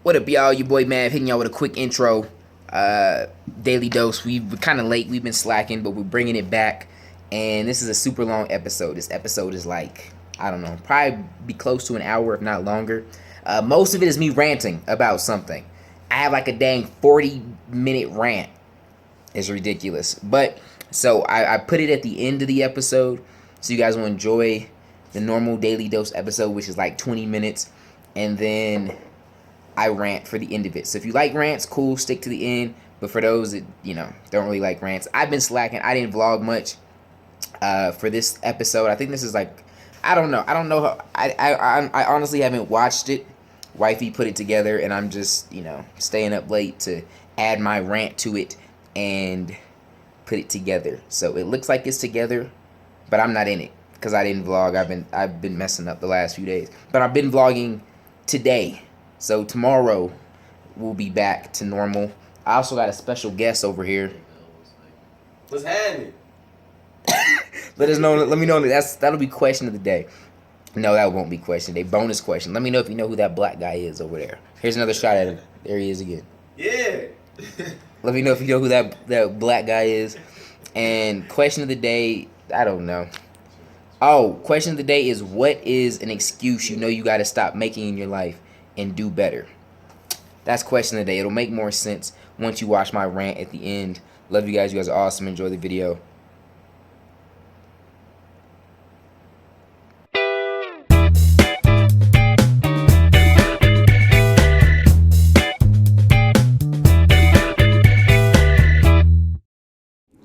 What up, y'all? Your boy Mav hitting y'all with a quick intro. Daily dose. We're kind of late. We've been slacking, but we're bringing it back. And this is a super long episode. This episode is like, I don't know, probably be close to an hour, if not longer. Most of it is me ranting about something. I have like a dang 40-minute rant. It's ridiculous. But, so I put it at the end of the episode so you guys will enjoy the normal daily dose episode, which is like 20 minutes. And then I rant for the end of it. So if you like rants, cool, stick to the end. But for those that, don't really like rants, I've been slacking. I didn't vlog much for this episode. I think this is like, I don't know. I honestly haven't watched it. Wifey put it together, and I'm just, staying up late to add my rant to it and put it together. So it looks like it's together, but I'm not in it because I didn't vlog. I've been messing up the last few days. But I've been vlogging today. So tomorrow we'll be back to normal. I also got a special guest over here. What's happening? Let me know that'll be question of the day. No, that won't be question of the day. Bonus question. Let me know if you know who that black guy is over there. Here's another shot at him. There he is again. Yeah. Let me know if you know who that black guy is. And question of the day, I don't know. Oh, question of the day is, what is an excuse you gotta stop making in your life and do better? That's question of the day. It'll make more sense once you watch my rant at the end. Love you guys. You guys are awesome. Enjoy the video.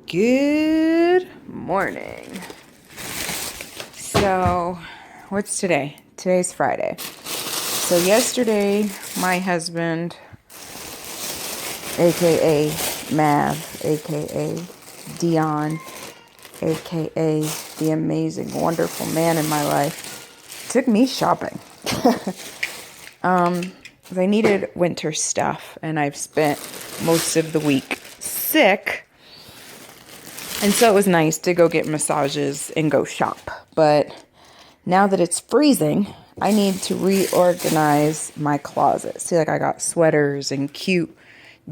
Good morning. So, what's today? Today's Friday. So yesterday, my husband, aka Mav, aka Dion, aka the amazing, wonderful man in my life, took me shopping. I needed winter stuff, and I've spent most of the week sick. And so it was nice to go get massages and go shop. But now that it's freezing, I need to reorganize my closet. See, I got sweaters and cute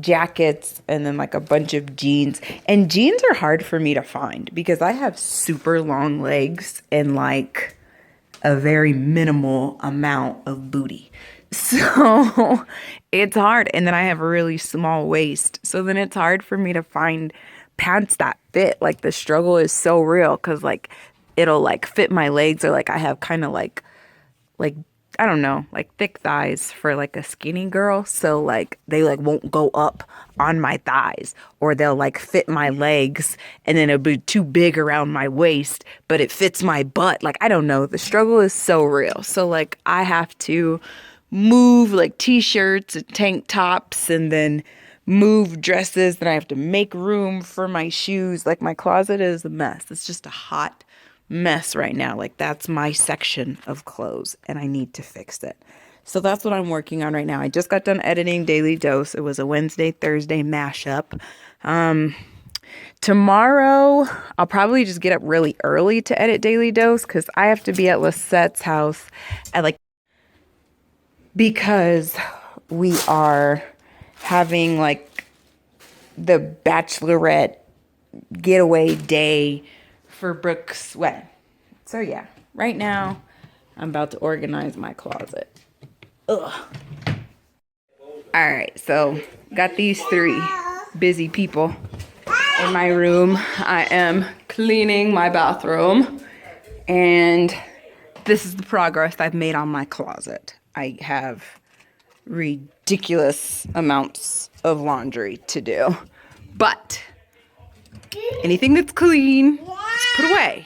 jackets and then a bunch of jeans. And jeans are hard for me to find because I have super long legs and a very minimal amount of booty. So it's hard. And then I have a really small waist. So then it's hard for me to find pants that fit. The struggle is so real because it'll fit my legs, or I have kind of I don't know, thick thighs for a skinny girl, so they won't go up on my thighs, or they'll fit my legs and then it'll be too big around my waist but it fits my butt. I don't know, the struggle is so real. So I have to move t-shirts and tank tops, and then move dresses, then I have to make room for my shoes. My closet is a mess. It's just a hot mess right now. That's my section of clothes, and I need to fix it. So that's what I'm working on right now. I just got done editing Daily Dose. It was a Wednesday, Thursday mashup. Tomorrow, I'll probably just get up really early to edit Daily Dose because I have to be at Lisette's house at because we are having the bachelorette getaway day for Brooke's wedding. So yeah, right now I'm about to organize my closet. Ugh. All right, so got these three busy people in my room. I am cleaning my bathroom, and this is the progress I've made on my closet. I have ridiculous amounts of laundry to do, but anything that's clean, just put away.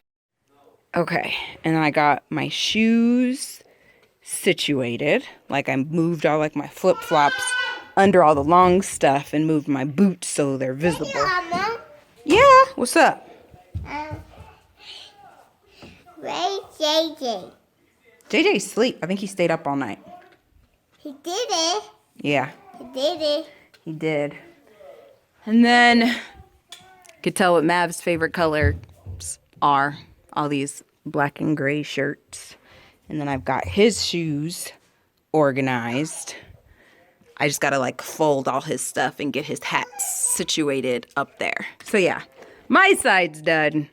Okay, and I got my shoes situated. I moved all my flip-flops under all the long stuff and moved my boots so they're visible. Yeah, what's up? Where's JJ? JJ's asleep. I think he stayed up all night. He did it. Yeah. He did it. He did. And then could tell what Mav's favorite colors are. All these black and gray shirts. And then I've got his shoes organized. I just gotta like fold all his stuff and get his hats situated up there. So yeah, my side's done.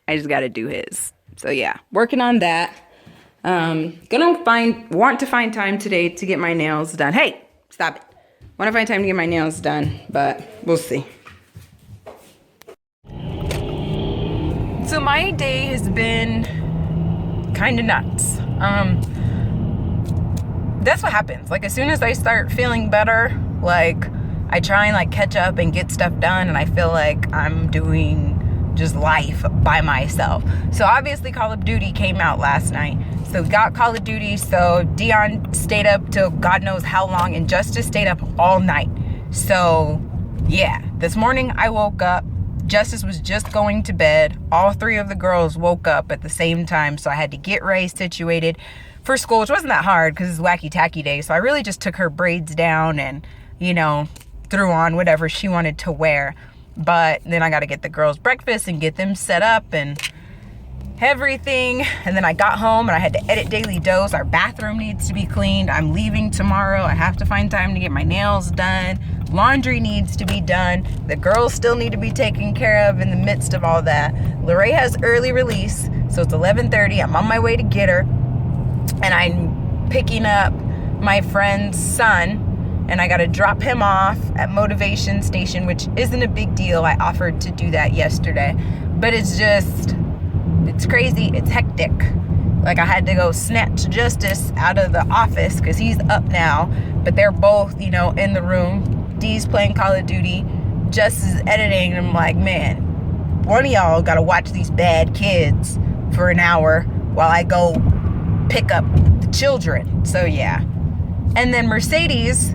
I just gotta do his. So yeah, working on that. Want to find time today to get my nails done. Hey, stop it. Want to find time to get my nails done, but we'll see. So my day has been kind of nuts. That's what happens. Like as soon as I start feeling better, like I try and like catch up and get stuff done, and I feel like I'm doing just life by myself. So obviously Call of Duty came out last night. So we got Call of Duty. So Dion stayed up till God knows how long, and Justice stayed up all night. So yeah, this morning I woke up. Justice was just going to bed. All three of the girls woke up at the same time. So I had to get Ray situated for school, which wasn't that hard because it's wacky tacky day. So I really just took her braids down and, you know, threw on whatever she wanted to wear. But then I got to get the girls breakfast and get them set up and everything. And then I got home and I had to edit Daily Dose. Our bathroom needs to be cleaned. I'm leaving tomorrow. I have to find time to get my nails done. Laundry needs to be done. The girls still need to be taken care of in the midst of all that. Lorraine has early release, so it's 11:30. I'm on my way to get her. And I'm picking up my friend's son, and I got to drop him off at Motivation Station, which isn't a big deal. I offered to do that yesterday, but it's crazy. It's hectic. Like I had to go snatch Justice out of the office because he's up now, but they're both, you know, in the room. Dee's playing Call of Duty. Justice is editing, and I'm like, man, one of y'all got to watch these bad kids for an hour while I go pick up the children. So yeah. And then Mercedes,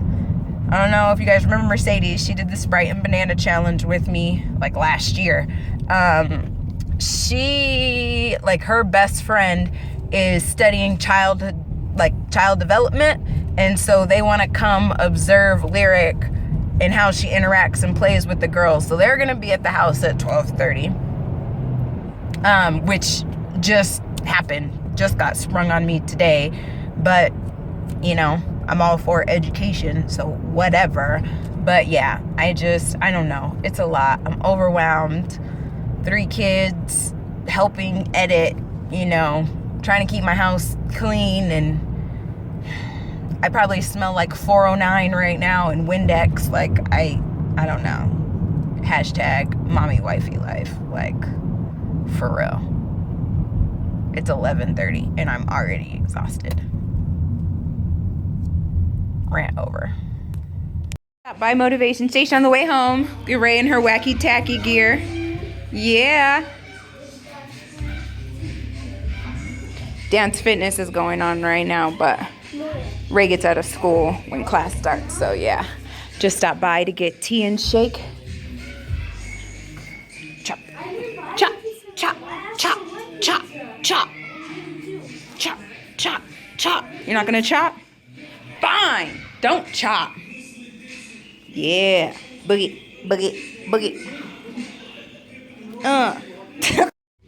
I don't know if you guys remember Mercedes. She did the Sprite and Banana Challenge with me like last year. She, like, her best friend is studying child development, and so they want to come observe Lyric and how she interacts and plays with the girls. So they're gonna be at the house at 12:30, which just happened, just got sprung on me today. But you know, I'm all for education, so whatever. But yeah, I don't know, it's a lot. I'm overwhelmed. 3 kids, helping edit, you know, trying to keep my house clean, and I probably smell like 409 right now and Windex. Like I don't know. Hashtag mommy wifey life. Like for real. It's 11:30 and I'm already exhausted. Rant over. By Motivation Station on the way home. Get Ray in her wacky tacky gear. Yeah. Dance fitness is going on right now, but Ray gets out of school when class starts, so yeah. Just stopped by to get tea and shake. Chop, chop, chop, chop, chop, chop, chop, chop, chop. You're not gonna chop? Fine, don't chop. Yeah, boogie, boogie, boogie.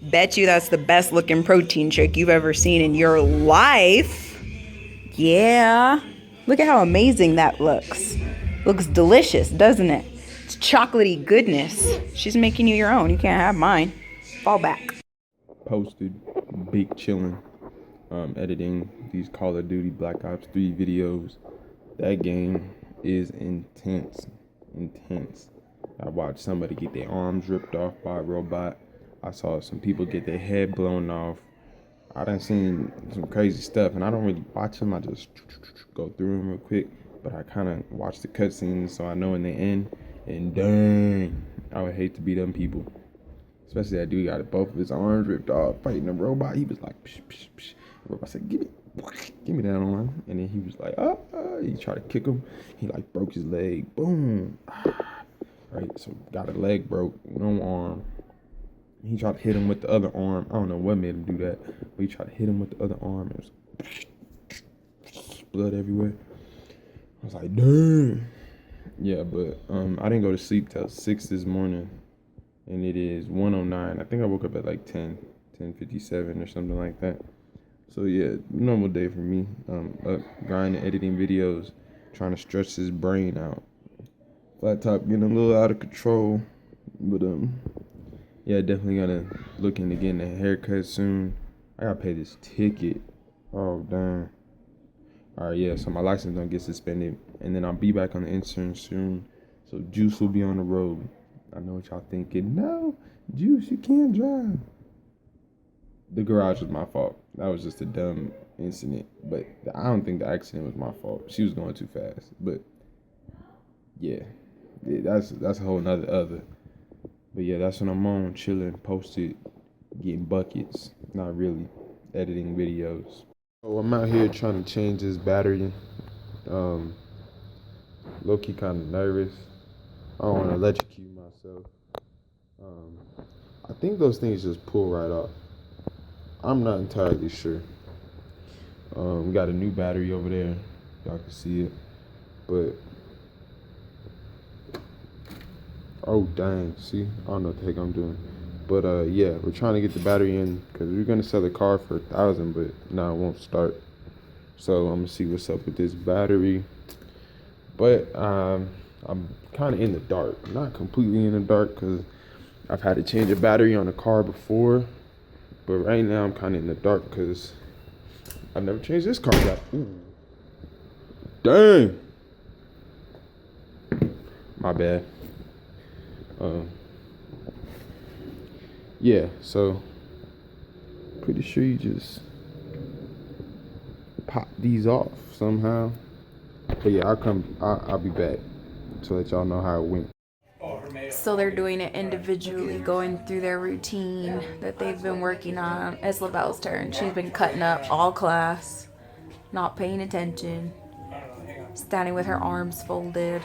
Bet you that's the best looking protein shake you've ever seen in your life. Yeah. Look at how amazing that looks. Looks delicious, doesn't it? It's chocolatey goodness. She's making you your own. You can't have mine. Fall back. Posted, big chillin', editing these Call of Duty Black Ops 3 videos. That game is intense. I watched somebody get their arms ripped off by a robot. I saw some people get their head blown off. I done seen some crazy stuff, and I don't really watch them. I just go through them real quick, but I kind of watch the cutscenes so I know when they end. And dang, I would hate to be them people. Especially that dude got both of his arms ripped off fighting a robot. He was like, psh, psh, psh. The robot said, give me that arm. And then he was like, he tried to kick him. He like broke his leg. Boom. Right, so got a leg broke, no arm. He tried to hit him with the other arm. I don't know what made him do that, but he tried to hit him with the other arm. It was blood everywhere. I was like, dang. Yeah, but I didn't go to sleep till 6 this morning, and it is 1:09. I think I woke up at like 10:57 or something like that. So yeah, normal day for me. Up grinding, editing videos, trying to stretch his brain out. Flat top getting a little out of control, but yeah, definitely gotta look into getting a haircut soon. I gotta pay this ticket. Oh damn. All right, yeah. So my license don't get suspended, and then I'll be back on the insurance soon. So Juice will be on the road. I know what y'all thinking. No, Juice, you can't drive. The garage was my fault. That was just a dumb incident. But I don't think the accident was my fault. She was going too fast. But yeah, that's a whole nother other. But yeah, that's when I'm on, chilling, posted, getting buckets. Not really editing videos. So I'm out here trying to change this battery. Low-key kind of nervous. I don't want to electrocute myself. I think those things just pull right off. I'm not entirely sure. We got a new battery over there. Y'all can see it. But oh dang, see? I don't know what the heck I'm doing. But yeah, we're trying to get the battery in because we're gonna sell the car for $1,000, but now it won't start. So I'm gonna see what's up with this battery. But I'm kind of in the dark. Not completely in the dark because I've had to change a battery on a car before. But right now I'm kind of in the dark because I've never changed this car yet. Ooh. Dang. My bad. Yeah, so pretty sure you just pop these off somehow. But yeah, I'll be back to let y'all know how it went. So they're doing it individually, going through their routine that they've been working on. It's LaBelle's turn. She's been cutting up all class, not paying attention, standing with her arms folded.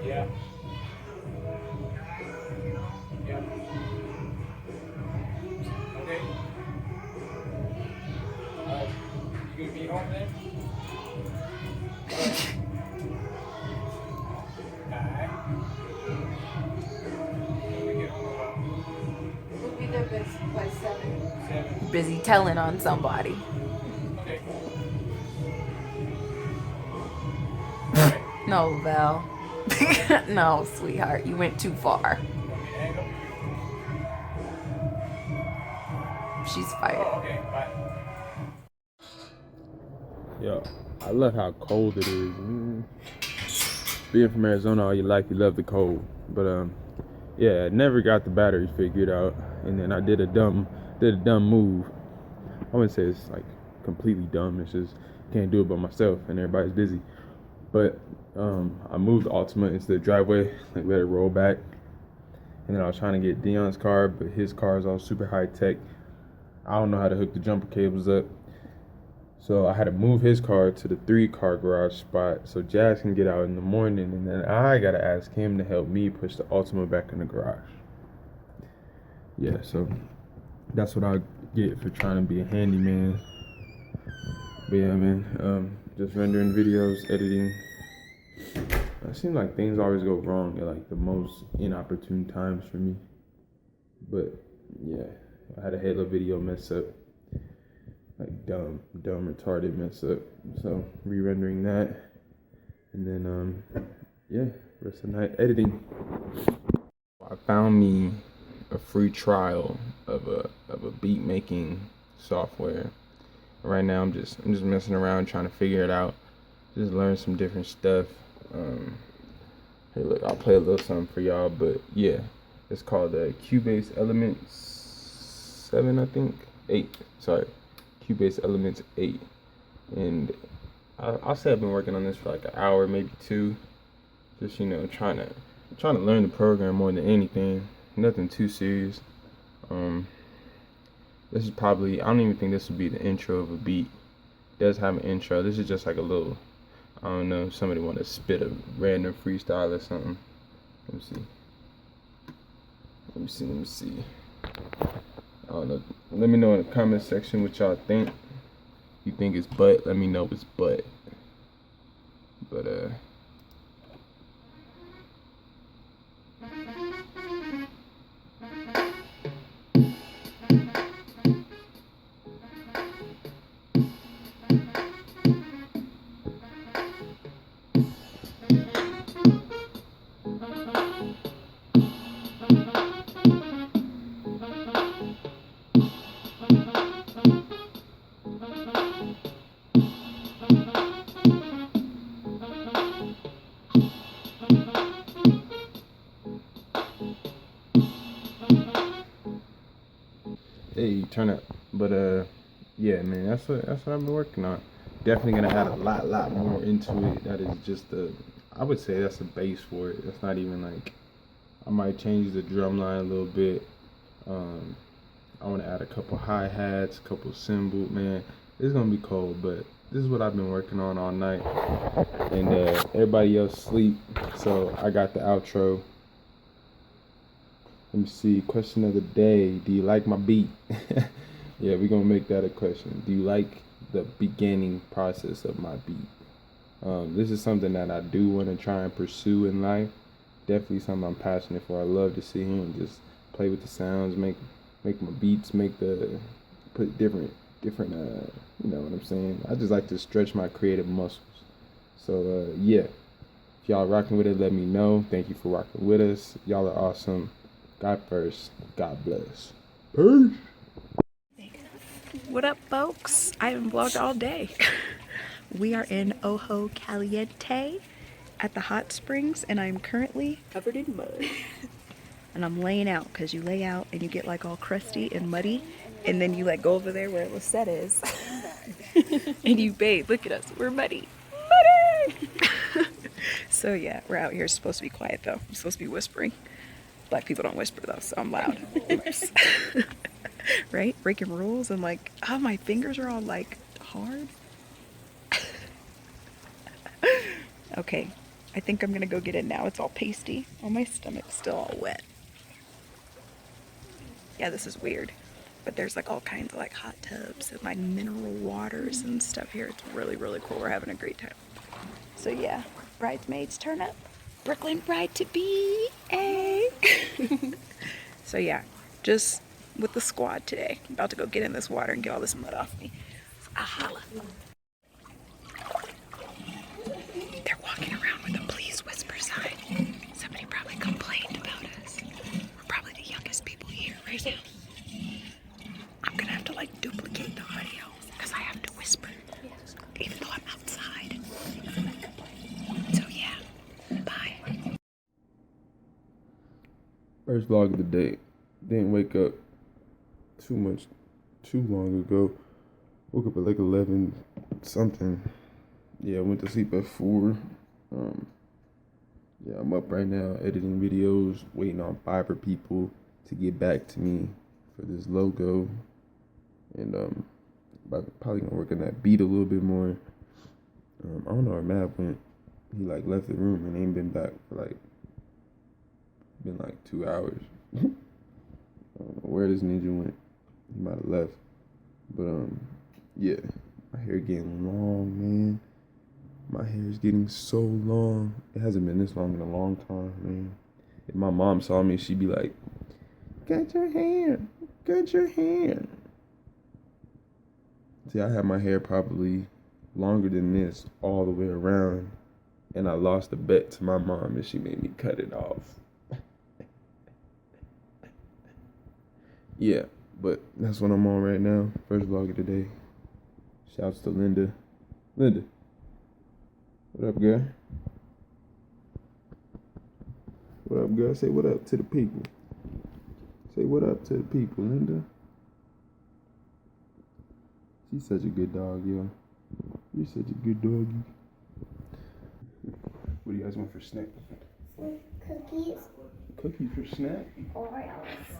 Yeah. Yeah. Okay. You gonna be home then? Alright. When we get home We'll be there by 7. about 7. Busy telling on somebody. Okay. Alright. No, Val. No, sweetheart, you went too far. You want me to hang up? She's fired. Oh, okay. Bye. Yo, I love how cold it is. Being from Arizona all your life, you love the cold. But yeah, I never got the battery figured out, and then I did a dumb move. I wouldn't say it's like completely dumb. It's just can't do it by myself, and everybody's busy. But I moved the Altima into the driveway, like let it roll back, and then I was trying to get Dion's car, but his car is all super high tech. I don't know how to hook the jumper cables up. So I had to move his car to the 3-car garage spot so Jazz can get out in the morning, and then I gotta ask him to help me push the Altima back in the garage. Yeah, so that's what I get for trying to be a handyman. But yeah, man, just rendering videos, editing. It seems like things always go wrong at like the most inopportune times for me. But yeah, I had a Halo video mess up. Like dumb retarded mess up. So re-rendering that, and then yeah, rest of the night editing. I found me a free trial of a beat making software. Right now I'm just messing around trying to figure it out, just learn some different stuff. Hey look, I'll play a little something for y'all, but yeah, it's called Cubase Elements 7, I think 8. Sorry. Cubase Elements 8, and I'll say I've been working on this for like an hour, maybe 2, just trying to learn the program more than anything. Nothing too serious. This is probably, I don't even think this would be the intro of a beat. It does have an intro. This is just like a little, I don't know, if somebody want to spit a random freestyle or something. Let me see. I don't know. Let me know in the comment section what y'all think. You think it's butt? Let me know it's butt. But Hey, turn up. But yeah, man, that's what I've been working on. Definitely gonna add a lot more into it. That is just I would say that's a base for it. That's not even like, I might change the drum line a little bit. I want to add a couple hi-hats, a couple cymbals. Man, it's gonna be cold, but this is what I've been working on all night. And everybody else sleep, so I got the outro. Let me see. Question of the day: do you like my beat? Yeah, we're gonna make that a question. Do you like the beginning process of my beat? This is something that I do want to try and pursue in life. Definitely something I'm passionate for. I love to sit here and just play with the sounds, make my beats, put different you know what I'm saying. I just like to stretch my creative muscles. So yeah, if y'all rocking with it, let me know. Thank you for rocking with us. Y'all are awesome. God first. God bless. Peace. What up, folks? I haven't vlogged all day. We are in Ojo Caliente at the hot springs, and I'm currently covered in mud. And I'm laying out, because you lay out and you get like all crusty and muddy, and then you like go over there where Lisette is and you bathe. Look at us, we're muddy. So yeah, we're out here. It's supposed to be quiet though. I'm supposed to be whispering. Black people don't whisper though, so I'm loud. Oops. Right? Breaking rules, and like, oh, my fingers are all like hard. Okay, I think I'm gonna go get it now. It's all pasty. Oh, my stomach's still all wet. Yeah, this is weird. But there's like all kinds of like hot tubs and like mineral waters and stuff here. It's really, really cool. We're having a great time. So yeah, bridesmaids turn up. Brooklyn bride to be. Hey. So yeah, just with the squad today. I'm about to go get in this water and get all this mud off me. Ahala. They're walking around with a please whisper sign. Somebody probably complained about us. We're probably the youngest people here right now. I'm gonna have to like duplicate the audio because I have to whisper, even though I'm outside. So yeah, bye. First vlog of the day. Didn't wake up too long ago. Woke up at like 11 something. Yeah, went to sleep at 4. Yeah, I'm up right now editing videos, waiting on Fiverr people to get back to me for this logo. And probably gonna work on that beat a little bit more. I don't know where Matt went. He like left the room and ain't been back for like 2 hours. I don't know where this ninja went. He might have left. But yeah, my hair getting long, man. My hair is getting so long. It hasn't been this long in a long time, man. If my mom saw me, she'd be like, "Cut your hair, cut your hair." See, I had my hair probably longer than this all the way around, and I lost a bet to my mom, and she made me cut it off. Yeah, but that's what I'm on right now. First vlog of the day. Shouts to Linda. Linda, what up, girl? What up, girl? Say what up to the people. Say what up to the people, Linda. She's such a good dog, yo. You're such a good doggy. What do you guys want for snack? Cookies. Cookies for snack? Oreos.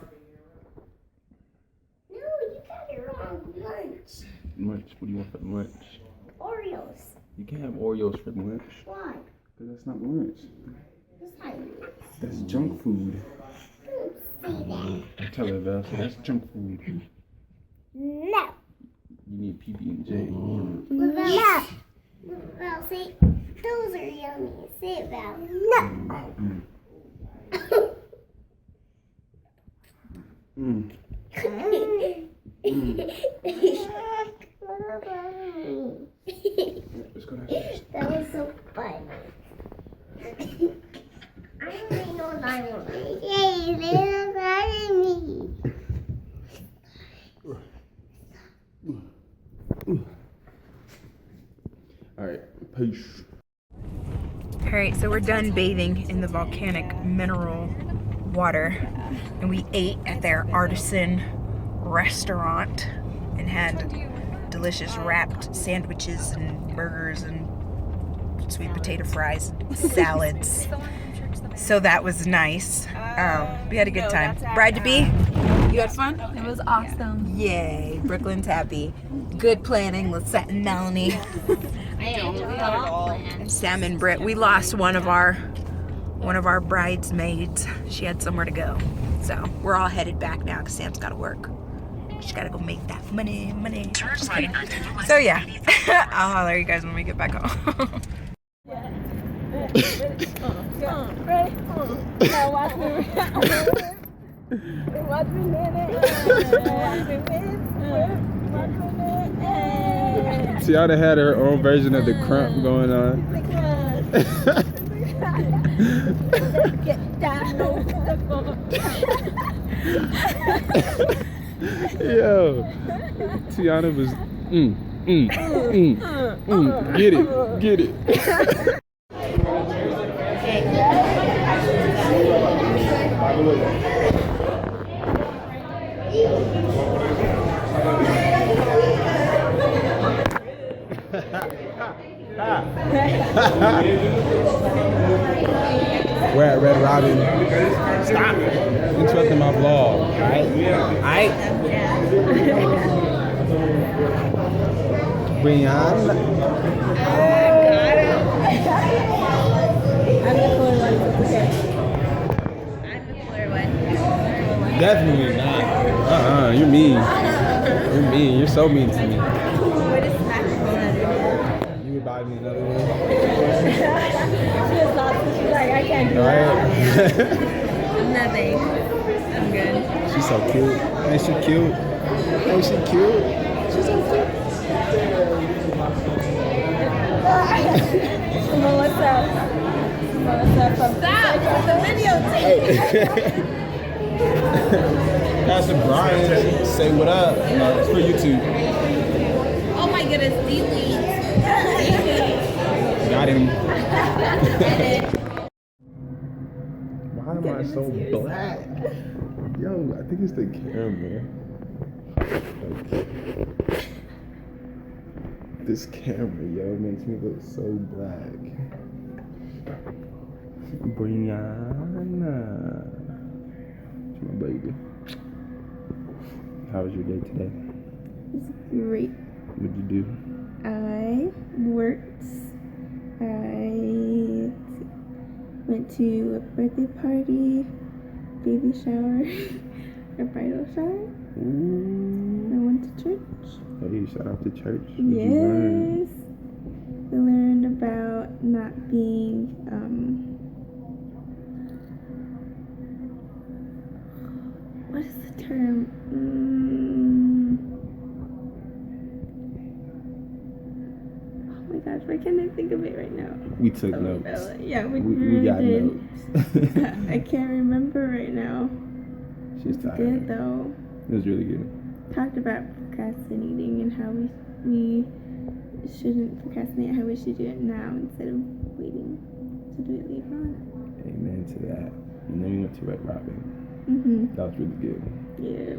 No, you got it wrong. Lunch. Lunch. What do you want for lunch? Oreos. You can't have Oreos for lunch. Why? Because that's not lunch. That's not That's junk food. Don't say Tell her, Val, so that's junk food. that. No. You need PB&J. No. Val, say, those are yummy. Say it, Val. No. Let's go downstairs. That was so fun. I don't even know what I want. Yay, little brother me. Alright, peace. Alright, so we're done bathing in the volcanic mineral water, and we ate at their artisan restaurant and had delicious wrapped sandwiches and burgers and sweet potato fries, salads. So that was nice. We had a good time. Bride to be, you had fun? It was awesome. Yay, Brooklyn's happy. Good planning with Seth and Melanie. Sam and Britt. We lost one of our bridesmaids. She had somewhere to go. So we're all headed back now because Sam's got to work. She's got to go make that money. Just kidding. So yeah, I'll holler at you guys when we get back home. Tiana had her own version of the crump going on. Yo, Tiana was get it. We're at Red Robin. Stop interrupting my vlog. Alright? Brianna. Definitely not. You're mean. You're mean. You're so mean to me. You would buy me another one. She's like, I can't do Right? nothing. I'm good. She's so cute. Ain't she cute? Ain't she cute? She's so cute. Melissa from the videotape. Pastor Brian, say what up. It's for YouTube. Oh my goodness, delete. Got him. Why am I so black? Yo, I think it's the camera. This camera, yo, makes me look so black. Brianna. My baby. How was your day today? It's great. What'd you do? I worked. I went to a birthday party, baby shower, a bridal shower. Ooh. I went to church. Hey, shout out to church. What'd you learn? Yes. I learned about not being, what is the term? Oh my gosh, why can't I think of it right now? We took notes. Yeah, we We got did. notes. I can't remember right now. She's It's tired. good though. It was really good. Talked about procrastinating and how we shouldn't procrastinate, how we should do it now instead of waiting to do it later on. Amen to that. And then we went to Red Robin. That was really good. Yeah.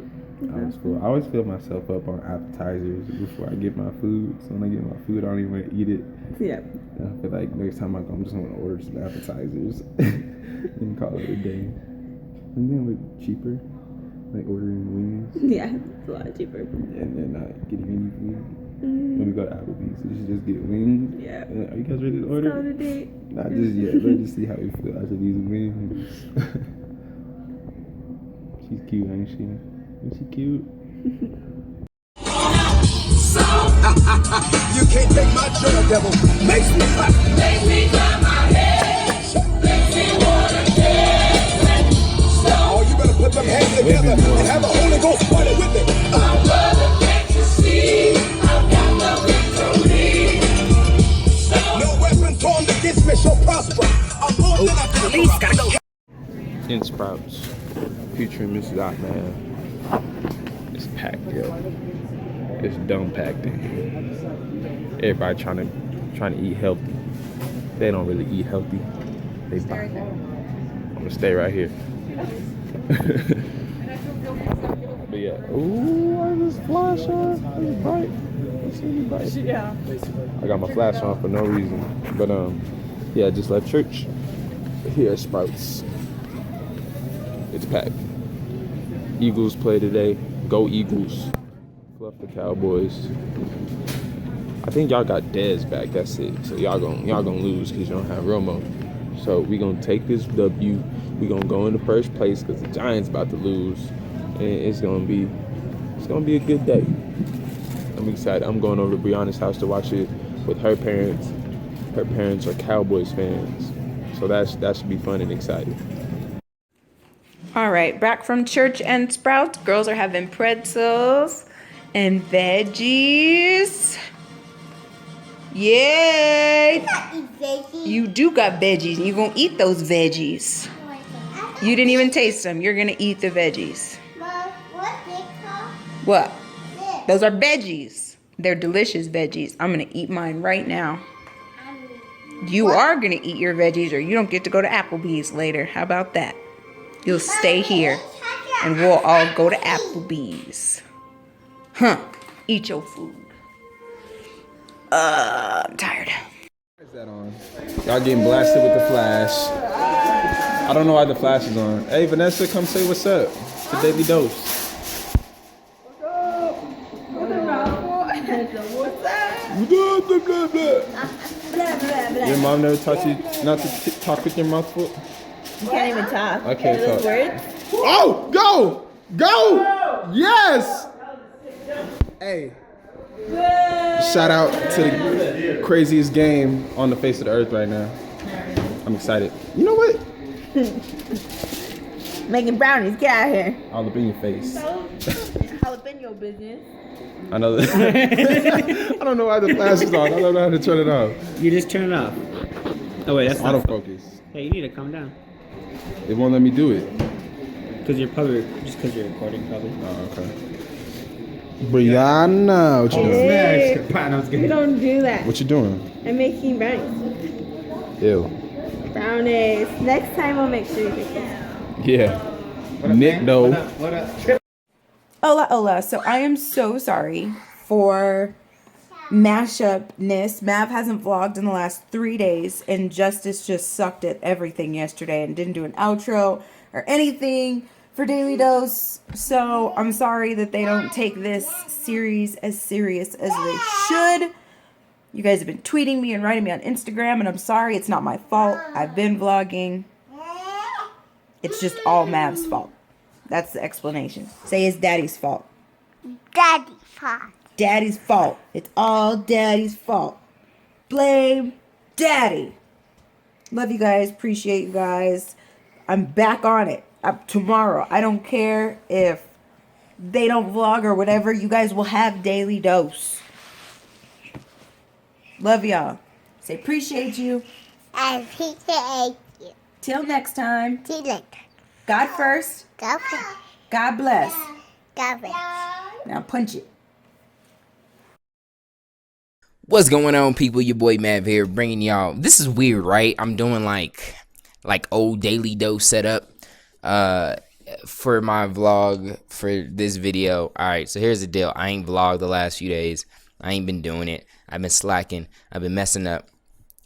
I was full. I always fill myself up on appetizers before I get my food. So when I get my food, I don't even want to eat it. Yeah. And I feel like next time I go, I'm just going to order some appetizers and call it a day. And then we're cheaper, like ordering wings. Yeah, it's a lot cheaper. And then not getting any food. When we go to Applebee's, we should just get wings. Yeah. Are you guys ready to order? Start a date. Not just yet. Let's just see how we feel after these wings. She's cute, ain't she? Ain't she cute? You can't take my joy, devil. Makes me clap. Makes me clap my hands. Makes me wanna dance. Oh, you better put them hands together and have a Holy Ghost party with me. My brother, can't you see? I've got the victory. No weapon formed against me shall prosper. I'm more than a conqueror. In Sprouts, featuring Mrs. Otman. It's packed, yo. It's dumb packed in here. Everybody trying to eat healthy. They don't really eat healthy. They buy. I'm gonna stay right here. But yeah, Yeah. Ooh, why is this flash on? It's bright. It's really bright. Yeah. I got my flash on for no reason. But yeah, just left church. Here at Sprouts. It's packed. Eagles play today. Go Eagles. Fluff the Cowboys. I think y'all got Dez back. That's it. So y'all gonna lose because you don't have Romo. So we gonna take this W. We gonna go into first place because the Giants about to lose, and it's gonna be a good day. I'm excited. I'm going over to Brianna's house to watch it with her parents. Her parents are Cowboys fans, so that should be fun and exciting. All right, back from church and Sprouts. Girls are having pretzels and veggies. Yay! You do got veggies. You gonna eat those veggies. You didn't even taste them. You're gonna eat the veggies. Mom, what they call What? this? Those are veggies. They're delicious veggies. I'm gonna eat mine right now. You are gonna eat your veggies or you don't get to go to Applebee's later. How about that? You'll stay here and we'll all go to Applebee's. Huh. Eat your food. I'm tired. Why is that on? Y'all getting blasted with the flash. I don't know why the flash is on. Hey, Vanessa, come say what's up. The Daily Dose. Your mom never taught you not to talk with your mouth full? You can't even talk. I can't Those talk. words. Oh, go! Go! Yes! Hey. Shout out to the craziest game on the face of the earth right now. I'm excited. You know what? Making brownies. Get out of here. All up in your face. Jalapeno business. I know that. I don't know why the flash is on. I don't know how to turn it off. You just turn it off. Oh wait, that's not. Autofocus. Hey, you need to calm down. It won't let me do it. Cause you're probably just cause you're recording probably. Oh, okay. Brianna, what you doing? We don't do that. What you doing? I'm making brownies. Ew. Brownies. Next time I'll make sure you make this. Yeah. Nick, though. Hola, hola. So I am so sorry for mashupness. Mav hasn't vlogged in the last 3 days, and Justice just sucked at everything yesterday and didn't do an outro or anything for Daily Dose. So I'm sorry that they don't take this series as serious as they should. You guys have been tweeting me and writing me on Instagram, and I'm sorry. It's not my fault. I've been vlogging. It's just all Mav's fault. That's the explanation. Say it's Daddy's fault. Daddy's fault. Daddy's fault. It's all Daddy's fault. Blame Daddy. Love you guys. Appreciate you guys. I'm back on it. Tomorrow. I don't care if they don't vlog or whatever. You guys will have Daily Dose. Love y'all. Say appreciate you. I appreciate you. Till next time. See you later. God first. God bless. God bless. God bless. Now punch it. What's going on, people? Your boy Mav here, bringing y'all. This is weird, right? I'm doing like old Daily Dose setup for my vlog for this video. All right, so here's the deal. I ain't vlogged the last few days. I ain't been doing it. I've been slacking. I've been messing up,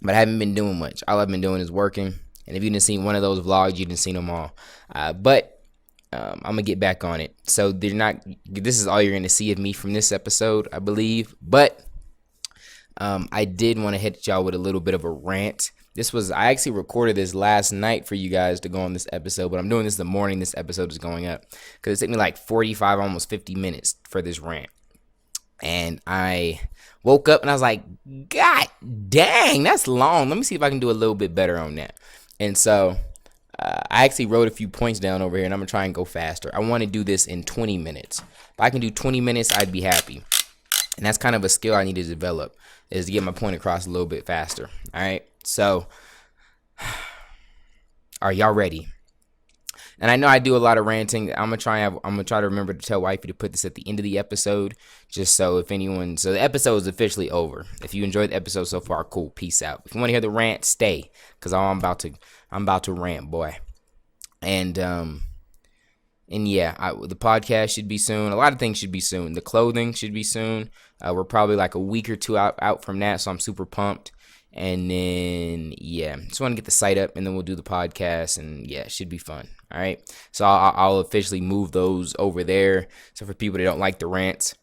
but I haven't been doing much. All I've been doing is working. And if you didn't see one of those vlogs, you didn't see them all. But I'm gonna get back on it. So they're not. This is all you're gonna see of me from this episode, I believe. But I did want to hit y'all with a little bit of a rant. I actually recorded this last night for you guys to go on this episode, but I'm doing this the morning this episode is going up because it took me like 45, almost 50 minutes for this rant. And I woke up and I was like, God dang, that's long. Let me see if I can do a little bit better on that. And so I actually wrote a few points down over here, and I'm going to try and go faster. I want to do this in 20 minutes. If I can do 20 minutes, I'd be happy. And that's kind of a skill I need to develop, is to get my point across a little bit faster. All right? So, are y'all ready? And I know I do a lot of ranting. I'm gonna try to remember to tell wifey to put this at the end of the episode, just so if anyone. So the episode is officially over. If you enjoyed the episode so far, cool. Peace out. If you want to hear the rant, stay, cause I'm about to rant, boy. And And yeah, the podcast should be soon. A lot of things should be soon. The clothing should be soon. We're probably like a week or two out from that, so I'm super pumped. And then, yeah, just want to get the site up, and then we'll do the podcast, and yeah, it should be fun. All right, so I'll officially move those over there. So for people that don't like the rants,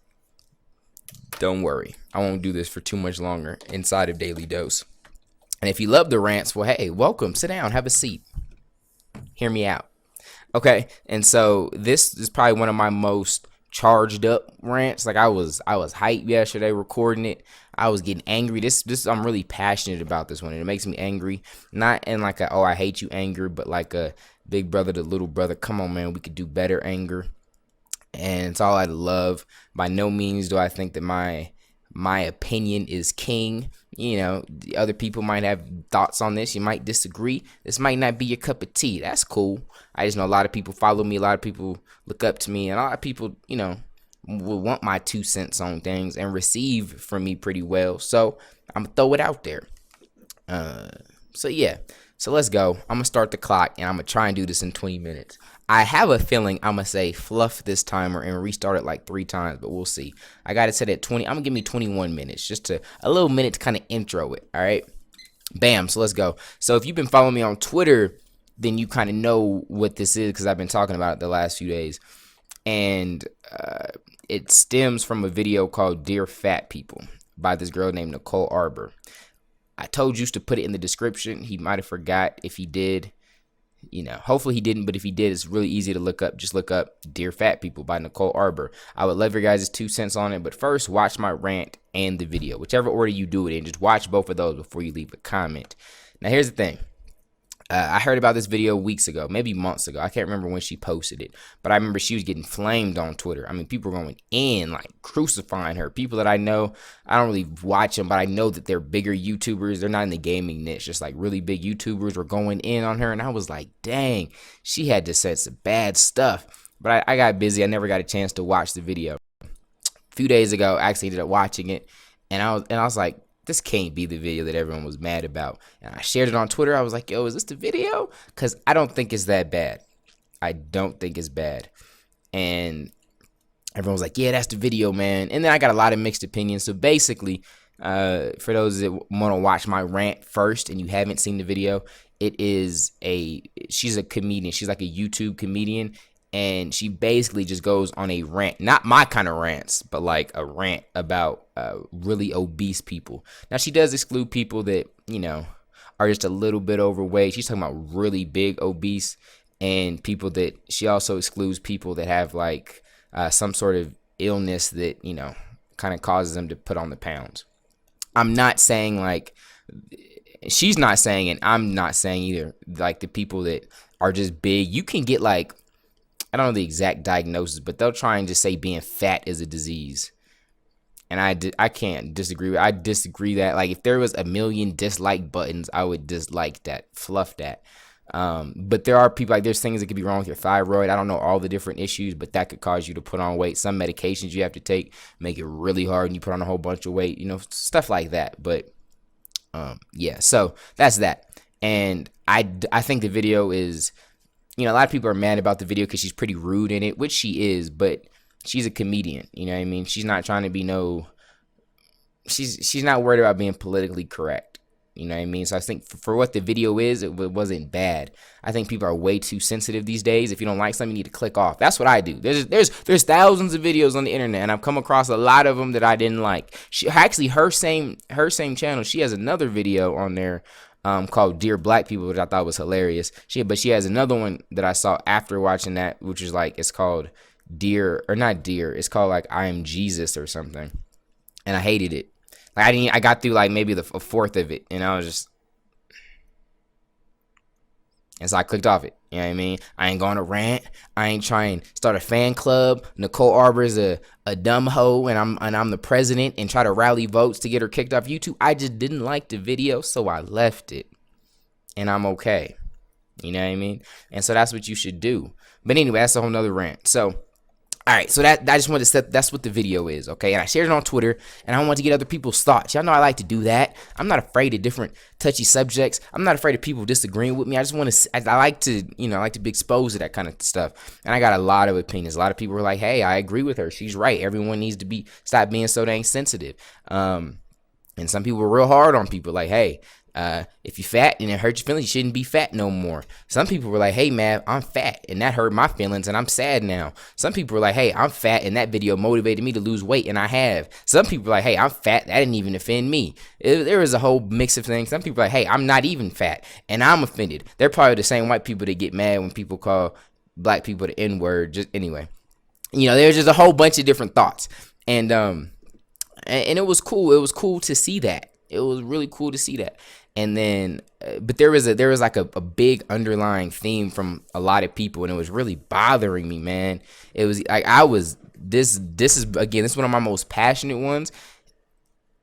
don't worry. I won't do this for too much longer inside of Daily Dose. And if you love the rants, well, hey, welcome. Sit down, have a seat. Hear me out. Okay, and so this is probably one of my most charged up rants. Like I was hyped yesterday recording it. I was getting angry. This I'm really passionate about this one, and it makes me angry. Not in like a oh I hate you anger, but like a big brother to little brother. Come on, man, we could do better anger. And it's all out of love. By no means do I think that my opinion is king. You know, the other people might have thoughts on this. You might disagree. This might not be your cup of tea. That's cool. I just know a lot of people follow me. A lot of people look up to me. And a lot of people, you know, will want my 2 cents on things and receive from me pretty well. So I'm going to throw it out there. So yeah. So let's go. I'm going to start the clock, and I'm going to try and do this in 20 minutes. I have a feeling I'm going to say fluff this timer and restart it like 3 times, but we'll see. I got it set at 20. I'm going to give me 21 minutes, just a little minute to kind of intro it, all right? Bam, so let's go. So if you've been following me on Twitter, then you kind of know what this is because I've been talking about it the last few days. And it stems from a video called Dear Fat People by this girl named Nicole Arbor. I told you to put it in the description. He might have forgot. If he did, you know, hopefully he didn't, but if he did, it's really easy to look up. Just look up Dear Fat People by Nicole Arbor. I would love your guys' 2 cents on it, but first, watch my rant and the video. Whichever order you do it in, just watch both of those before you leave a comment. Now, here's the thing. I heard about this video weeks ago, maybe months ago. I can't remember when she posted it, but I remember she was getting flamed on Twitter. I mean, people were going in, like crucifying her. People that I know, I don't really watch them, but I know that they're bigger YouTubers. They're not in the gaming niche, just like really big YouTubers were going in on her. And I was like, dang, she had to say some bad stuff. But I got busy. I never got a chance to watch the video. A few days ago, I actually ended up watching it, and I was like, this can't be the video that everyone was mad about. And I shared it on Twitter. I was like, yo, is this the video? Because I don't think it's that bad. I don't think it's bad. And everyone was like, yeah, that's the video, man. And then I got a lot of mixed opinions. So basically, for those that want to watch my rant first and you haven't seen the video, she's a comedian. She's like a YouTube comedian. And she basically just goes on a rant, not my kind of rants, but like a rant about really obese people. Now, she does exclude people that, you know, are just a little bit overweight. She's talking about really big obese, and people that she also excludes people that have like some sort of illness that, you know, kind of causes them to put on the pounds. I'm not saying like, she's not saying, and I'm not saying either, like the people that are just big, you can get like, I don't know the exact diagnosis, but they'll try and just say being fat is a disease. And I can't disagree with. I disagree that, like, if there was a million dislike buttons, I would dislike that, fluff that. But there are people, like, there's things that could be wrong with your thyroid. I don't know all the different issues, but that could cause you to put on weight. Some medications you have to take make it really hard and you put on a whole bunch of weight, you know, stuff like that. But yeah, so that's that. And I think the video is, you know, a lot of people are mad about the video because she's pretty rude in it, which she is, but she's a comedian, you know what I mean? She's not trying to be she's not worried about being politically correct, you know what I mean? So I think for what the video is, it wasn't bad. I think people are way too sensitive these days. If you don't like something, you need to click off. That's what I do. There's thousands of videos on the internet, and I've come across a lot of them that I didn't like. She actually, her same channel, she has another video on there called Dear Black People, which I thought was hilarious. But she has another one that I saw after watching that, which is like, it's called it's called like I Am Jesus or something. And I hated it. Like I got through like maybe a fourth of it, and I was just, and so I clicked off it. You know what I mean? I ain't going to rant. I ain't trying to start a fan club. Nicole Arbor is a dumb hoe, and I'm the president, and try to rally votes to get her kicked off YouTube. I just didn't like the video, so I left it, and I'm okay. You know what I mean? And so that's what you should do. But anyway, that's a whole nother rant. So All right, so that I just wanted to set, that's what the video is, okay? And I shared it on Twitter, and I want to get other people's thoughts. Y'all know I like to do that. I'm not afraid of different touchy subjects. I'm not afraid of people disagreeing with me. I just want to, I like to, I like to be exposed to that kind of stuff. And I got a lot of opinions. A lot of people were like, hey, I agree with her. She's right. Everyone needs to stop being so dang sensitive. And some people were real hard on people, like, hey, if you're fat and it hurts your feelings, you shouldn't be fat no more. Some people were like, hey man, I'm fat and that hurt my feelings and I'm sad now. Some people were like, hey, I'm fat and that video motivated me to lose weight and I have. Some people were like, hey, I'm fat, that didn't even offend me. There was a whole mix of things. Some people were like, hey, I'm not even fat and I'm offended. They're probably the same white people that get mad when people call black people the N-word. Just anyway, there's just a whole bunch of different thoughts, and it was cool. It was cool to see that. It was really cool to see that. And then, but there was like a big underlying theme from a lot of people, and it was really bothering me, man. It was like this is one of my most passionate ones.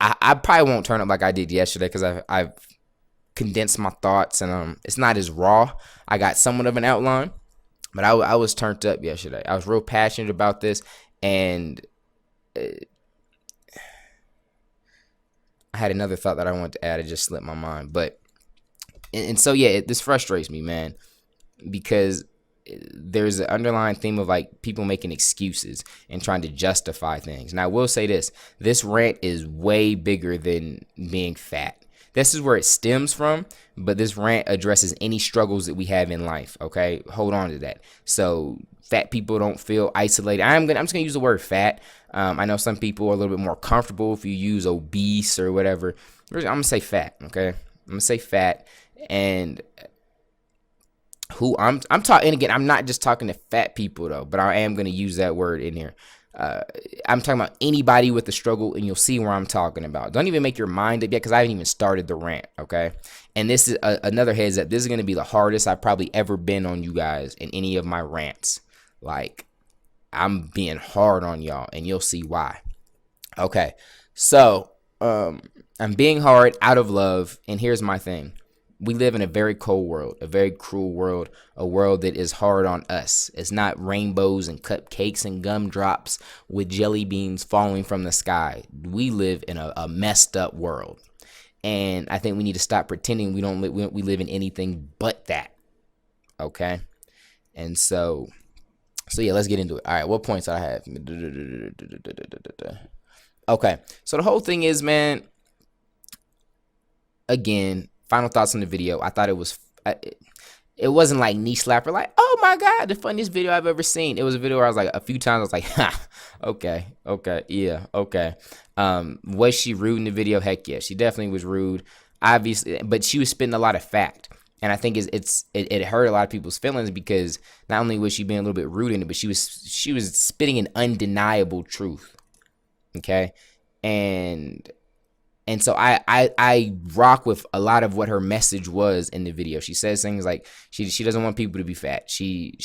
I probably won't turn up like I did yesterday because I've condensed my thoughts, and it's not as raw. I got somewhat of an outline, but I was turned up yesterday. I was real passionate about this, and I had another thought that I wanted to add. It just slipped my mind. But, and so, yeah, this frustrates me, man, because there's an underlying theme of like people making excuses and trying to justify things. Now, I will say this rant is way bigger than being fat. This is where it stems from, but this rant addresses any struggles that we have in life, okay? Hold on to that. So fat people don't feel isolated. I'm just gonna use the word fat. I know some people are a little bit more comfortable if you use obese or whatever. I'm gonna say fat, okay? I'm gonna say fat, and who I'm talking, and again, I'm not just talking to fat people though, but I am gonna use that word in here. I'm talking about anybody with a struggle, and you'll see where I'm talking about. Don't even make your mind up yet, because I haven't even started the rant, okay? And this is another heads up. This is gonna be the hardest I've probably ever been on you guys in any of my rants. Like, I'm being hard on y'all, and you'll see why. Okay, so I'm being hard out of love, and here's my thing. We live in a very cold world, a very cruel world, a world that is hard on us. It's not rainbows and cupcakes and gumdrops with jelly beans falling from the sky. We live in a messed up world, and I think we need to stop pretending we live in anything but that. Okay, and so yeah, let's get into it. All right, what points I have? Okay, so the whole thing is, man, again, final thoughts on the video. I thought it wasn't like knee slapper, like, oh my God, the funniest video I've ever seen. It was a video where I was like, a few times I was like, ha, okay, yeah, okay. Was she rude in the video? Heck yeah, she definitely was rude, obviously, but she was spitting a lot of fact. And I think it hurt a lot of people's feelings, because not only was she being a little bit rude in it, but she was spitting an undeniable truth. Okay, and so I rock with a lot of what her message was in the video. She says things like she doesn't want people to be fat. She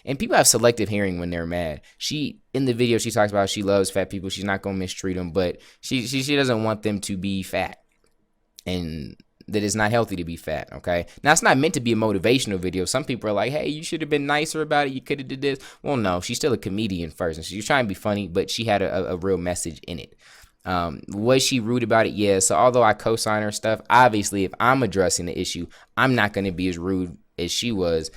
and people have selective hearing when they're mad. In the video she talks about she loves fat people. She's not gonna mistreat them, but she doesn't want them to be fat, and that it's not healthy to be fat, okay? Now, it's not meant to be a motivational video. Some people are like, hey, you should have been nicer about it. You could have did this. Well, no, she's still a comedian first, and she's trying to be funny, but she had a real message in it. Was she rude about it? Yeah. So although I co-sign her stuff, obviously, if I'm addressing the issue, I'm not going to be as rude as she was,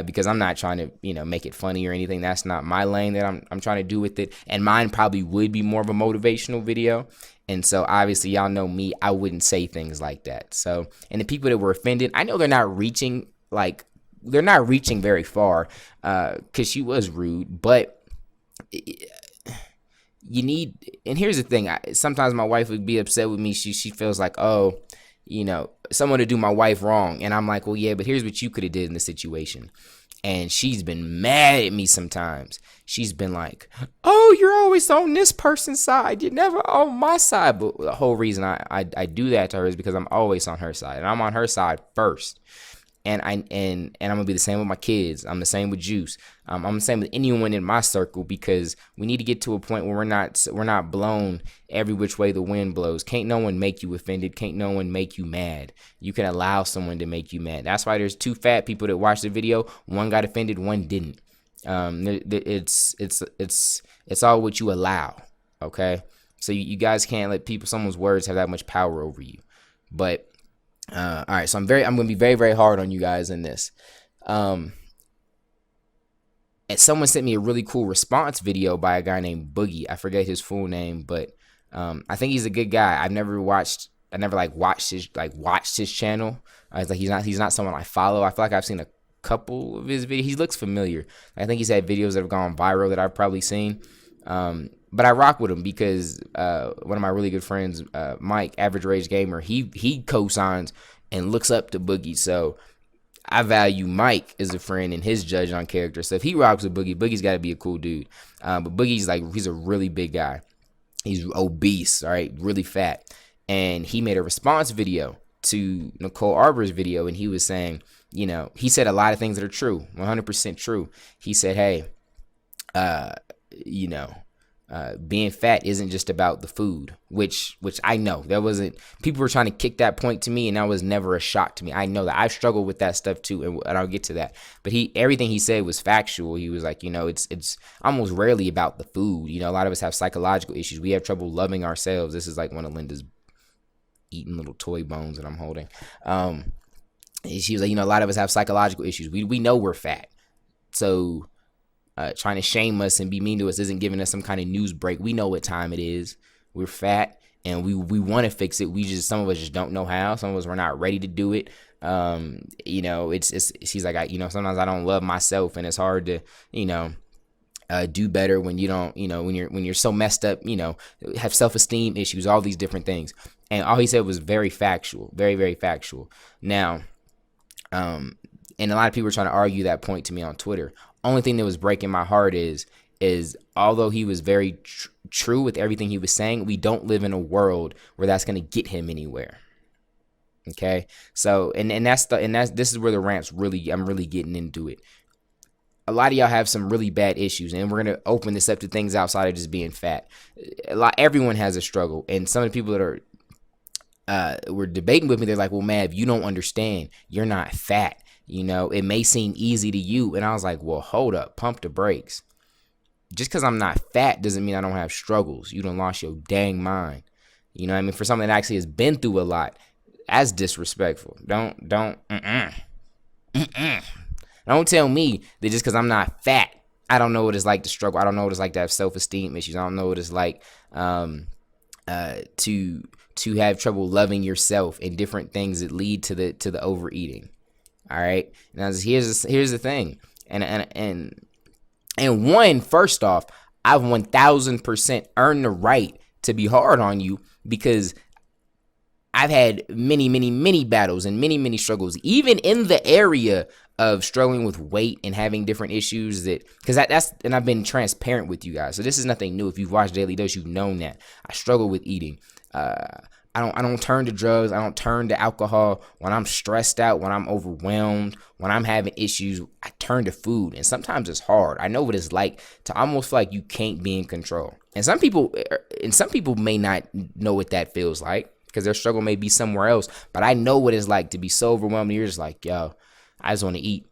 because I'm not trying to, make it funny or anything. That's not my lane that I'm trying to do with it. And mine probably would be more of a motivational video. And so obviously y'all know me, I wouldn't say things like that. So, and the people that were offended, I know they're not reaching very far, cause she was rude, but you need, and here's the thing. Sometimes my wife would be upset with me. She feels like, oh, someone to do my wife wrong. And I'm like, well, yeah, but here's what you could have did in the situation. And she's been mad at me sometimes. She's been like, oh, you're always on this person's side. You're never on my side. But the whole reason I do that to her is because I'm always on her side. And I'm on her side first. And I'm gonna be the same with my kids. I'm the same with Juice. I'm the same with anyone in my circle, because we need to get to a point where we're not blown every which way the wind blows. Can't no one make you offended. Can't no one make you mad. You can allow someone to make you mad. That's why there's two fat people that watched the video. One got offended, one didn't. It's all what you allow. Okay, so you guys can't let someone's words have that much power over you. But all right, so I'm gonna be very, very hard on you guys in this. And someone sent me a really cool response video by a guy named Boogie. I forget his full name, but I think he's a good guy. I never watched his channel. It's like he's not someone I follow. I feel like I've seen a couple of his videos. He looks familiar. I think he's had videos that have gone viral that I've probably seen. But I rock with him because one of my really good friends, Mike, Average Rage Gamer, he co-signs and looks up to Boogie. So I value Mike as a friend and his judge on character. So if he rocks with Boogie, Boogie's got to be a cool dude. But Boogie's he's a really big guy. He's obese, all right, really fat. And he made a response video to Nicole Arbor's video, and he was saying, he said a lot of things that are true, 100% true. He said, hey, being fat isn't just about the food, which I know people were trying to kick that point to me, and that was never a shock to me. I know that I've struggled with that stuff too, and I'll get to that. But everything he said was factual. He was like, it's almost rarely about the food. A lot of us have psychological issues. We have trouble loving ourselves. This is like one of Linda's eating little toy bones that I'm holding. She was like, a lot of us have psychological issues. We know we're fat, so trying to shame us and be mean to us isn't giving us some kind of news break. We know what time it is. We're fat, and we want to fix it. Some of us just don't know how. Some of us we're not ready to do it. She's like, sometimes I don't love myself, and it's hard to, do better when you don't, when you're so messed up, have self-esteem issues, all these different things. And all he said was very factual, very, very factual. Now, and a lot of people are trying to argue that point to me on Twitter. Only thing that was breaking my heart is although he was very true with everything he was saying, we don't live in a world where that's going to get him anywhere. Okay, so and this is where the rant's I'm really getting into it. A lot of y'all have some really bad issues, and we're gonna open this up to things outside of just being fat. Everyone has a struggle, and some of the people that were debating with me, they're like, "Well, Mav, you don't understand. You're not fat. It may seem easy to you." And I was like, well, hold up, pump the brakes. Just because I'm not fat doesn't mean I don't have struggles. You done lost your dang mind. For someone that actually has been through a lot, that's disrespectful. Don't tell me that just because I'm not fat, I don't know what it's like to struggle. I don't know what it's like to have self-esteem issues. I don't know what it's like to have trouble loving yourself and different things that lead to the overeating. All right. Now here's the thing, and first off, I've 1000% earned the right to be hard on you because I've had many, many, many battles and many, many struggles, even in the area of struggling with weight and having different issues and I've been transparent with you guys. So this is nothing new. If you've watched Daily Dose, you've known that I struggle with eating. I don't turn to drugs. I don't turn to alcohol when I'm stressed out, when I'm overwhelmed, when I'm having issues. I turn to food, and sometimes it's hard. I know what it's like to almost feel like you can't be in control. And some people may not know what that feels like because their struggle may be somewhere else. But I know what it's like to be so overwhelmed. And you're just like, yo, I just want to eat.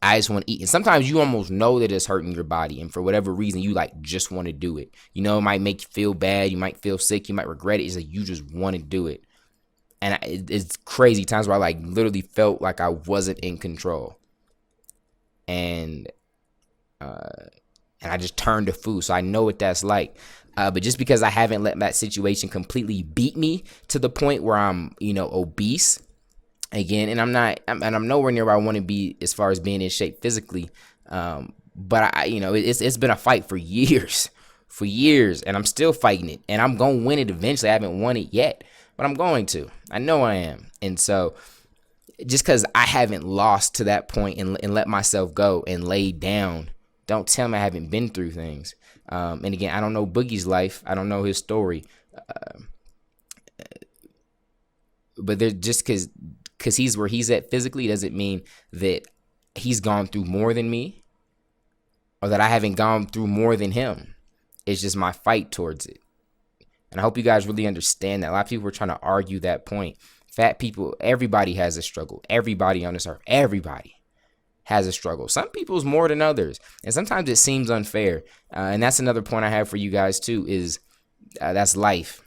And sometimes you almost know that it's hurting your body, and for whatever reason, you just want to do it. It might make you feel bad. You might feel sick. You might regret it. It's like you just want to do it. And it's crazy times where I literally felt like I wasn't in control. And I just turned to food. So I know what that's like. But just because I haven't let that situation completely beat me to the point where I'm, obese, again, and I'm nowhere near where I want to be as far as being in shape physically. But it's been a fight for years, and I'm still fighting it, and I'm going to win it eventually. I haven't won it yet, but I'm going to. I know I am. And so just because I haven't lost to that point and let myself go and lay down, don't tell me I haven't been through things. And again, I don't know Boogie's life. I don't know his story. But they're just because he's where he's at physically doesn't mean that he's gone through more than me or that I haven't gone through more than him. It's just my fight towards it. And I hope you guys really understand that. A lot of people are trying to argue that point. Fat people, everybody has a struggle. Everybody on this earth, everybody has a struggle. Some people's more than others, and sometimes it seems unfair. And that's another point I have for you guys too. Is that's life,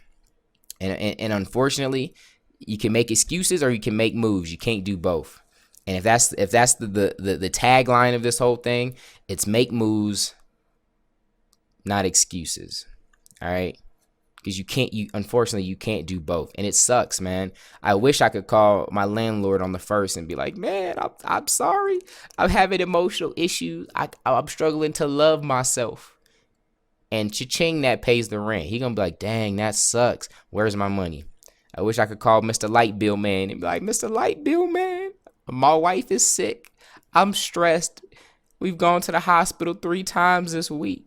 and unfortunately, you can make excuses or you can make moves. You can't do both. And if that's the tagline of this whole thing, it's make moves, not excuses. All right. Because unfortunately, you can't do both. And it sucks, man. I wish I could call my landlord on the first and be like, man, I'm sorry. I'm having emotional issues. I'm struggling to love myself. And cha-ching, that pays the rent. He gonna be like, dang, that sucks. Where's my money? I wish I could call Mr. Light Bill Man and be like, Mr. Light Bill Man, my wife is sick. I'm stressed. We've gone to the hospital 3 times this week.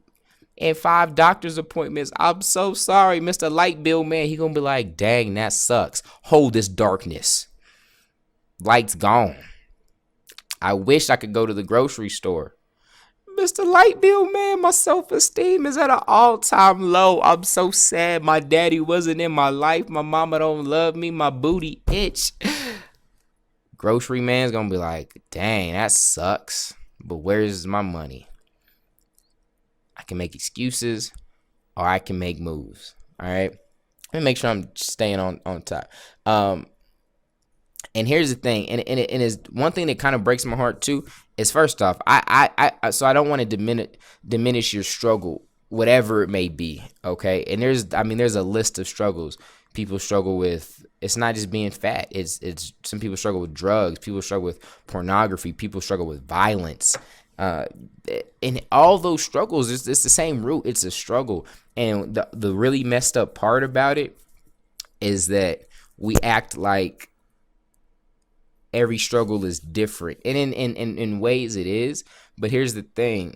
And 5 doctor's appointments. I'm so sorry, Mr. Light Bill Man. He gonna be like, dang, that sucks. Hold this darkness. Light's gone. I wish I could go to the grocery store. Mr. Light Bill Man, my self-esteem is at an all-time low. I'm so sad my daddy wasn't in my life. My mama don't love me. My booty itch. Grocery man's gonna be like, dang, that sucks. But where's my money? I can make excuses or I can make moves. All right. Let me make sure I'm staying on top. And here's the thing, and it is one thing that kind of breaks my heart too, is first off, so I don't want to diminish your struggle, whatever it may be. Okay. And there's a list of struggles. People struggle with, it's not just being fat. It's some people struggle with drugs. People struggle with pornography. People struggle with violence. And all those struggles, it's the same root. It's a struggle. And the really messed up part about it is that we act like every struggle is different. And in ways it is. But here's the thing.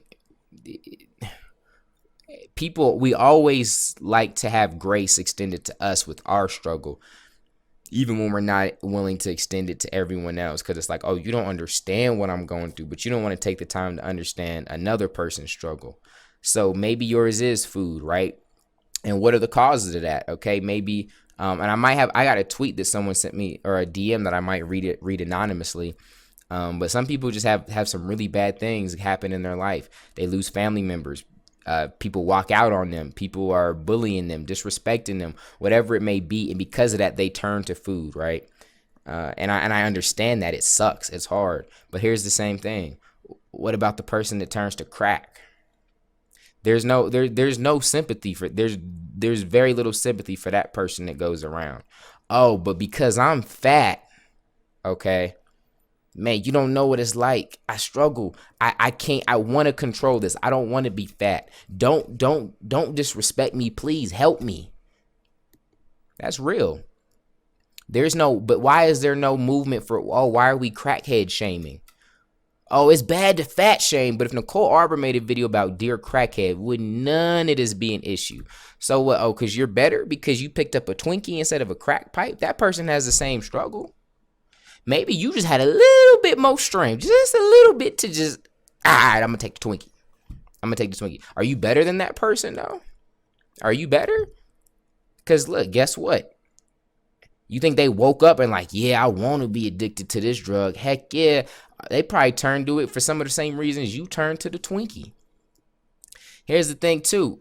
We always like to have grace extended to us with our struggle, even when we're not willing to extend it to everyone else. Because it's like, oh, you don't understand what I'm going through, but you don't want to take the time to understand another person's struggle. So maybe yours is food, right? And what are the causes of that? Okay, maybe, and I got a tweet that someone sent me, or a DM that I might read anonymously. But some people just have some really bad things happen in their life. They lose family members. People walk out on them. People are bullying them, disrespecting them, whatever it may be. And because of that, they turn to food, right? And I understand that it sucks. It's hard. But here's the same thing. What about the person that turns to crack? There's no sympathy for, there's very little sympathy for that person that goes around. Oh, but because I'm fat, okay, man, you don't know what it's like. I struggle. I can't. I want to control this. I don't want to be fat. Don't disrespect me, please. Help me. That's real. But why is there no movement for, why are we crackhead shaming? Oh, it's bad to fat shame. But if Nicole Arbor made a video about Dear Crackhead, would none of this be an issue? So what? Oh, because you're better because you picked up a Twinkie instead of a crack pipe? That person has the same struggle. Maybe you just had a little bit more strength, just a little bit to just, all right, I'm going to take the Twinkie. I'm going to take the Twinkie. Are you better than that person, though? Are you better? Because, look, guess what? You think they woke up and like, yeah, I want to be addicted to this drug. Heck yeah. They probably turned to it for some of the same reasons you turned to the Twinkie. Here's the thing, too.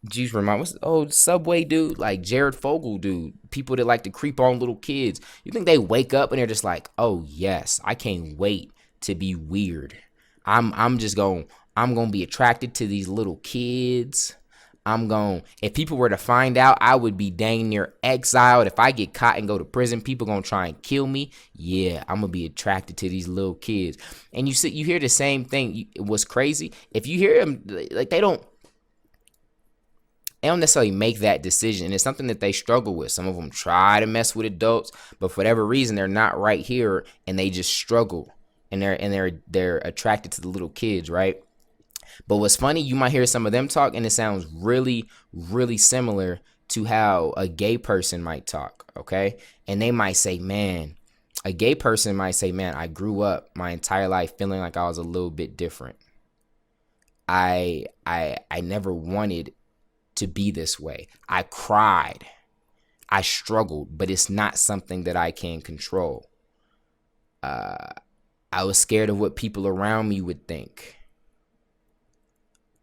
Geez, what's the old Subway dude, like Jared Fogle dude, people that like to creep on little kids. You think they wake up and they're just like, oh yes, I can't wait to be weird. I'm gonna be attracted to these little kids. If people were to find out, I would be dang near exiled. If I get caught and go to prison, people gonna try and kill me. Yeah, I'm gonna be attracted to these little kids. And you hear the same thing. What's crazy? If you hear them, like they don't necessarily make that decision. It's something that they struggle with. Some of them try to mess with adults, but for whatever reason, they're not right here, and they just struggle, and they're attracted to the little kids, right? But what's funny, you might hear some of them talk, and it sounds really, really similar to how a gay person might talk, okay? And they might say, man, a gay person might say, man, I grew up my entire life feeling like I was a little bit different. I never wanted to be this way. I cried. I struggled, but it's not something that I can control. I I was scared of what people around me would think.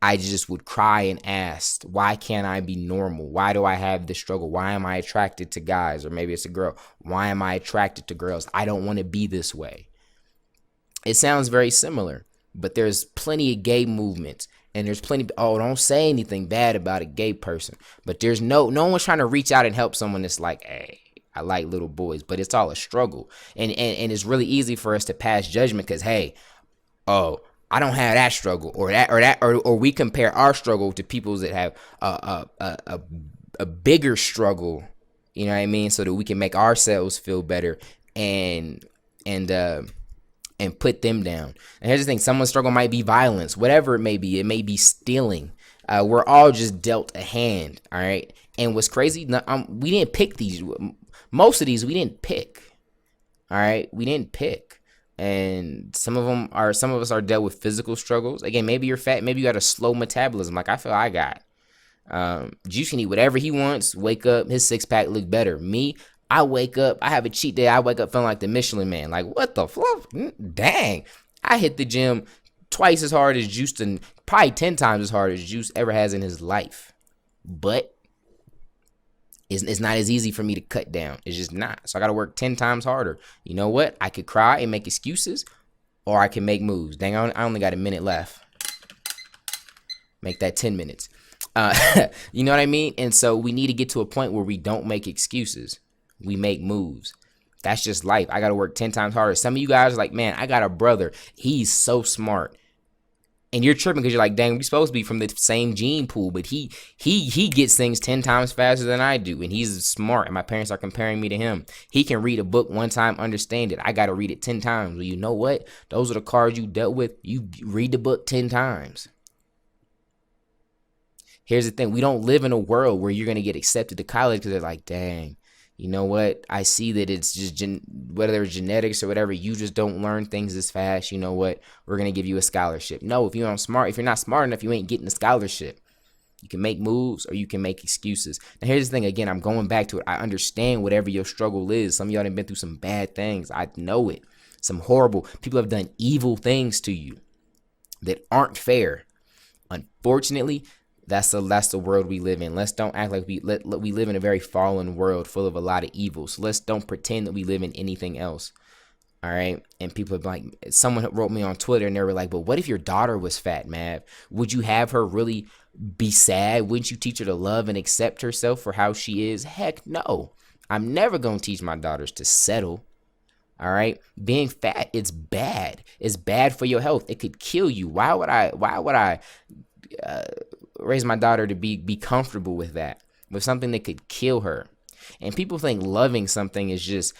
I just would cry and ask, why can't I be normal? Why do I have this struggle? Why am I attracted to guys? Or maybe it's a girl. Why am I attracted to girls? I don't want to be this way. It sounds very similar, but there's plenty of gay movements. And there's plenty, don't say anything bad about a gay person. But there's no one's trying to reach out and help someone that's like, hey, I like little boys. But it's all a struggle. And it's really easy for us to pass judgment because, hey, I don't have that struggle or we compare our struggle to people's that have a bigger struggle, you know what I mean? So that we can make ourselves feel better and put them down. And here's the thing, someone's struggle might be violence, whatever it may be stealing. We're all just dealt a hand, all right? And what's crazy, we didn't pick these. Most of these we didn't pick, all right? We didn't pick. And some of us are dealt with physical struggles. Again, maybe you're fat, maybe you got a slow metabolism like I feel I got. Juice can eat whatever he wants, wake up, his six-pack look better. Me, I wake up, I have a cheat day, I wake up feeling like the Michelin Man. Like, what the fluff? Dang. I hit the gym twice as hard as Juice and probably 10 times as hard as Juice ever has in his life. But it's not as easy for me to cut down. It's just not. So I got to work 10 times harder. You know what? I could cry and make excuses, or I can make moves. Dang, I only got a minute left. Make that 10 minutes. You know what I mean? And so we need to get to a point where we don't make excuses. We make moves. That's just life. I got to work 10 times harder. Some of you guys are like, man, I got a brother. He's so smart. And you're tripping because you're like, dang, we're supposed to be from the same gene pool, but he gets things 10 times faster than I do, and he's smart, and my parents are comparing me to him. He can read a book one time, understand it. I got to read it 10 times. Well, you know what? Those are the cards you dealt with. You read the book 10 times. Here's the thing. We don't live in a world where you're going to get accepted to college because they're like, dang, you know what? I see that it's just whether it's genetics or whatever, you just don't learn things as fast. You know what? We're going to give you a scholarship. No, if you're not smart enough, you ain't getting a scholarship. You can make moves or you can make excuses. Now, here's the thing. Again, I'm going back to it. I understand whatever your struggle is. Some of y'all have been through some bad things. I know it. Some horrible people have done evil things to you that aren't fair. Unfortunately, that's the world we live in. Let's don't act like we live in a very fallen world full of a lot of evil. So let's don't pretend that we live in anything else. All right. And people are like, someone wrote me on Twitter and they were like, but what if your daughter was fat, Mav? Would you have her really be sad? Wouldn't you teach her to love and accept herself for how she is? Heck no. I'm never going to teach my daughters to settle. All right. Being fat, it's bad. It's bad for your health. It could kill you. Why would I raise my daughter to be comfortable with something that could kill her? And people think loving something is just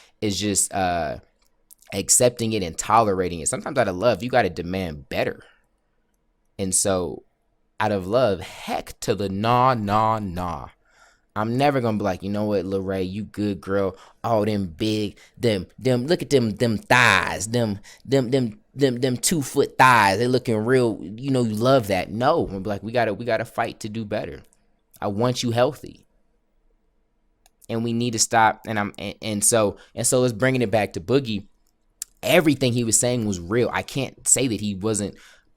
accepting it and tolerating it. Sometimes out of love, you got to demand better. And so out of love, heck to the nah. I'm never gonna be like, you know what, Lil Ray, you good girl. Oh, them big, them, look at them thighs, them 2 foot thighs. They looking real, you know, you love that. No, I'm like, we gotta fight to do better. I want you healthy. And we need to stop. And so let's bringing it back to Boogie. Everything he was saying was real. I can't say that he wasn't.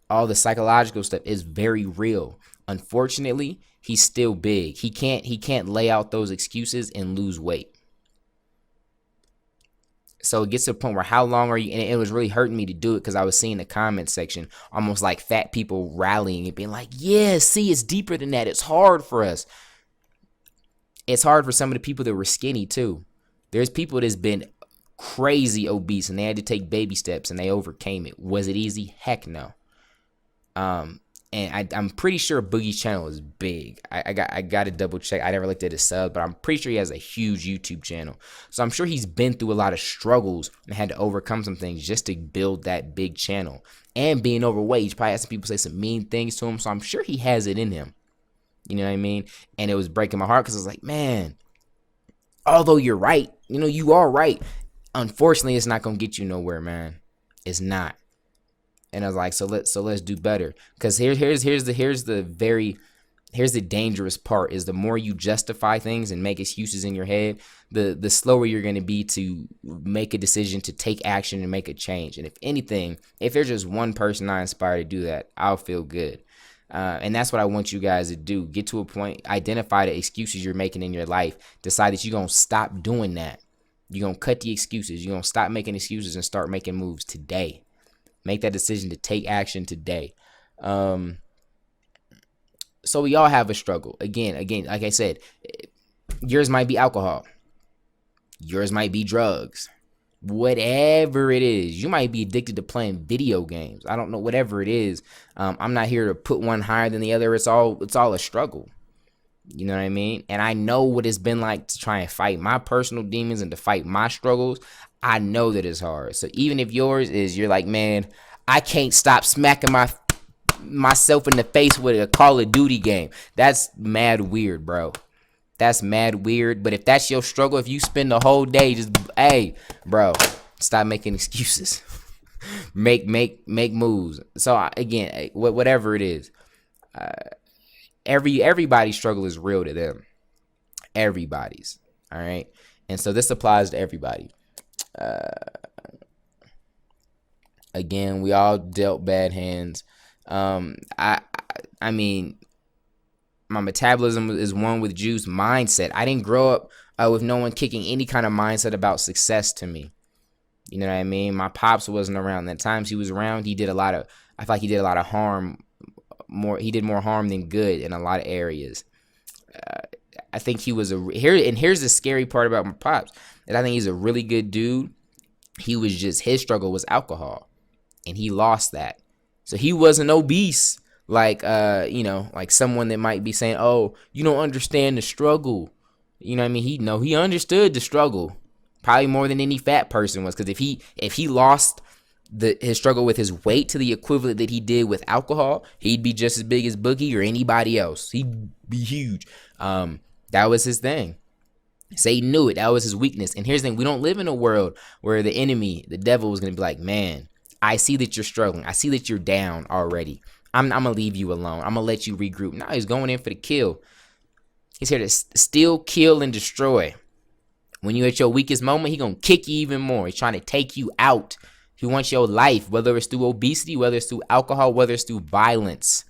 All the psychological stuff is very real. Unfortunately, he's still big. He can't lay out those excuses and lose weight. So it gets to a point where how long are you? And it was really hurting me to do it because I was seeing the comment section almost like fat people rallying and being like, yeah, see, it's deeper than that. It's hard for us. It's hard for some of the people that were skinny too. There's people that's been crazy obese and they had to take baby steps and they overcame it. Was it easy? Heck no. And I'm pretty sure Boogie's channel is big. I got to double check. I never looked at his sub, but I'm pretty sure he has a huge YouTube channel. So I'm sure he's been through a lot of struggles and had to overcome some things just to build that big channel. And being overweight, he's probably had some people say some mean things to him. So I'm sure he has it in him. You know what I mean? And it was breaking my heart because I was like, man, although you're right, you know, you are right. Unfortunately, it's not going to get you nowhere, man. It's not. And I was like, so let's do better. Because here's the very here's the dangerous part is the more you justify things and make excuses in your head, the slower you're going to be to make a decision, to take action and make a change. And if anything, if there's just one person I inspire to do that, I'll feel good. And that's what I want you guys to do. Get to a point, identify the excuses you're making in your life. Decide that you're going to stop doing that. You're going to cut the excuses. You're going to stop making excuses and start making moves today. Make that decision to take action today. So we all have a struggle. Again, like I said, yours might be alcohol. Yours might be drugs. Whatever it is, you might be addicted to playing video games. I don't know, whatever it is. I'm not here to put one higher than the other. It's all a struggle. You know what I mean? And I know what it's been like to try and fight my personal demons and to fight my struggles. I know that it's hard. So even if yours is, you're like, man, I can't stop smacking myself in the face with a Call of Duty game. That's mad weird, bro. That's mad weird. But if that's your struggle, if you spend the whole day just, hey, bro, stop making excuses. make moves. So again, whatever it is, everybody's struggle is real to them. Everybody's. All right. And so this applies to everybody. Again, we all dealt bad hands. I mean, my metabolism is one with juice mindset. I didn't grow up with no one kicking any kind of mindset about success to me. You know what I mean? My pops wasn't around. The times he was around, I feel like he did a lot of harm. He did more harm than good in a lot of areas. I think he was here's the scary part about my pops, that I think he's a really good dude. His struggle was alcohol, and he lost that. So he wasn't obese like like someone that might be saying, "Oh, you don't understand the struggle." You know what I mean? He understood the struggle probably more than any fat person was, because if he lost his struggle with his weight to the equivalent that he did with alcohol, he'd be just as big as Boogie or anybody else. He'd be huge. That was his thing. Satan knew it. That was his weakness. And here's the thing: we don't live in a world where the enemy, the devil, was gonna be like, "Man, I see that you're struggling. I see that you're down already. I'm going to leave you alone. I'm going to let you regroup." No, he's going in for the kill. He's here to steal, kill, and destroy. When you're at your weakest moment, he's going to kick you even more. He's trying to take you out. He wants your life, whether it's through obesity, whether it's through alcohol, whether it's through violence.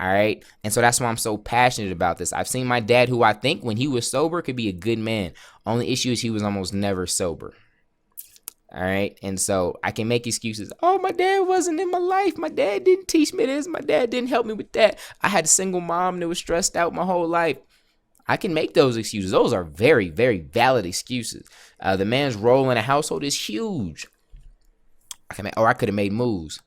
All right? And so that's why I'm so passionate about this. I've seen my dad, who I think when he was sober could be a good man. Only issue is he was almost never sober. All right. And so I can make excuses. Oh, my dad wasn't in my life. My dad didn't teach me this. My dad didn't help me with that. I had a single mom that was stressed out my whole life. I can make those excuses. Those are very, very valid excuses. The man's role in a household is huge. I could have made moves.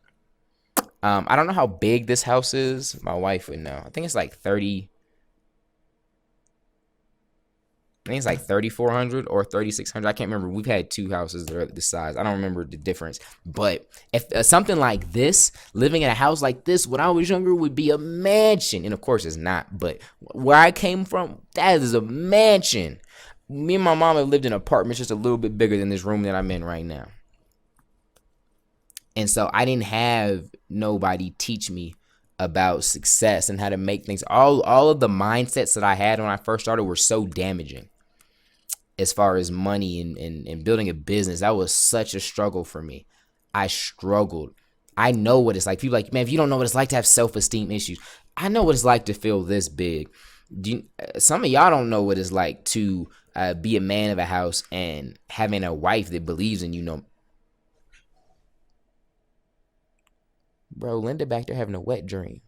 I don't know how big this house is. My wife would know. I think it's like 3,400 or 3,600. I can't remember. We've had two houses that are this size. I don't remember the difference. But if something like this, living in a house like this when I was younger, would be a mansion. And of course it's not. But where I came from, that is a mansion. Me and my mom have lived in apartments just a little bit bigger than this room that I'm in right now. And so I didn't have nobody teach me about success and how to make things. All of the mindsets that I had when I first started were so damaging. As far as money and building a business, that was such a struggle for me. I struggled. I know what it's like. People are like, man, if you don't know what it's like to have self-esteem issues, I know what it's like to feel this big. Some of y'all don't know what it's like to be a man of a house and having a wife that believes in you. Bro, Linda back there having a wet dream.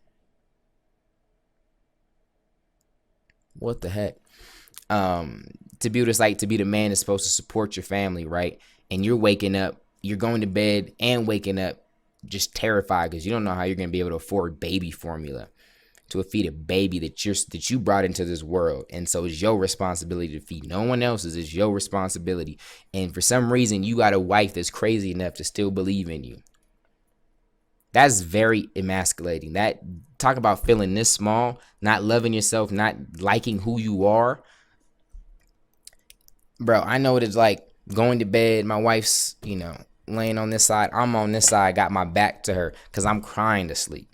What the heck? To be what it's like to be the man that's supposed to support your family, right? And you're waking up, you're going to bed and waking up just terrified because you don't know how you're going to be able to afford baby formula to feed a baby that you brought into this world. And so it's your responsibility to feed. No one else's. It's your responsibility. And for some reason, you got a wife that's crazy enough to still believe in you. That's very emasculating. Talk about feeling this small, not loving yourself, not liking who you are. Bro, I know what it's like going to bed. My wife's, laying on this side. I'm on this side, got my back to her because I'm crying to sleep.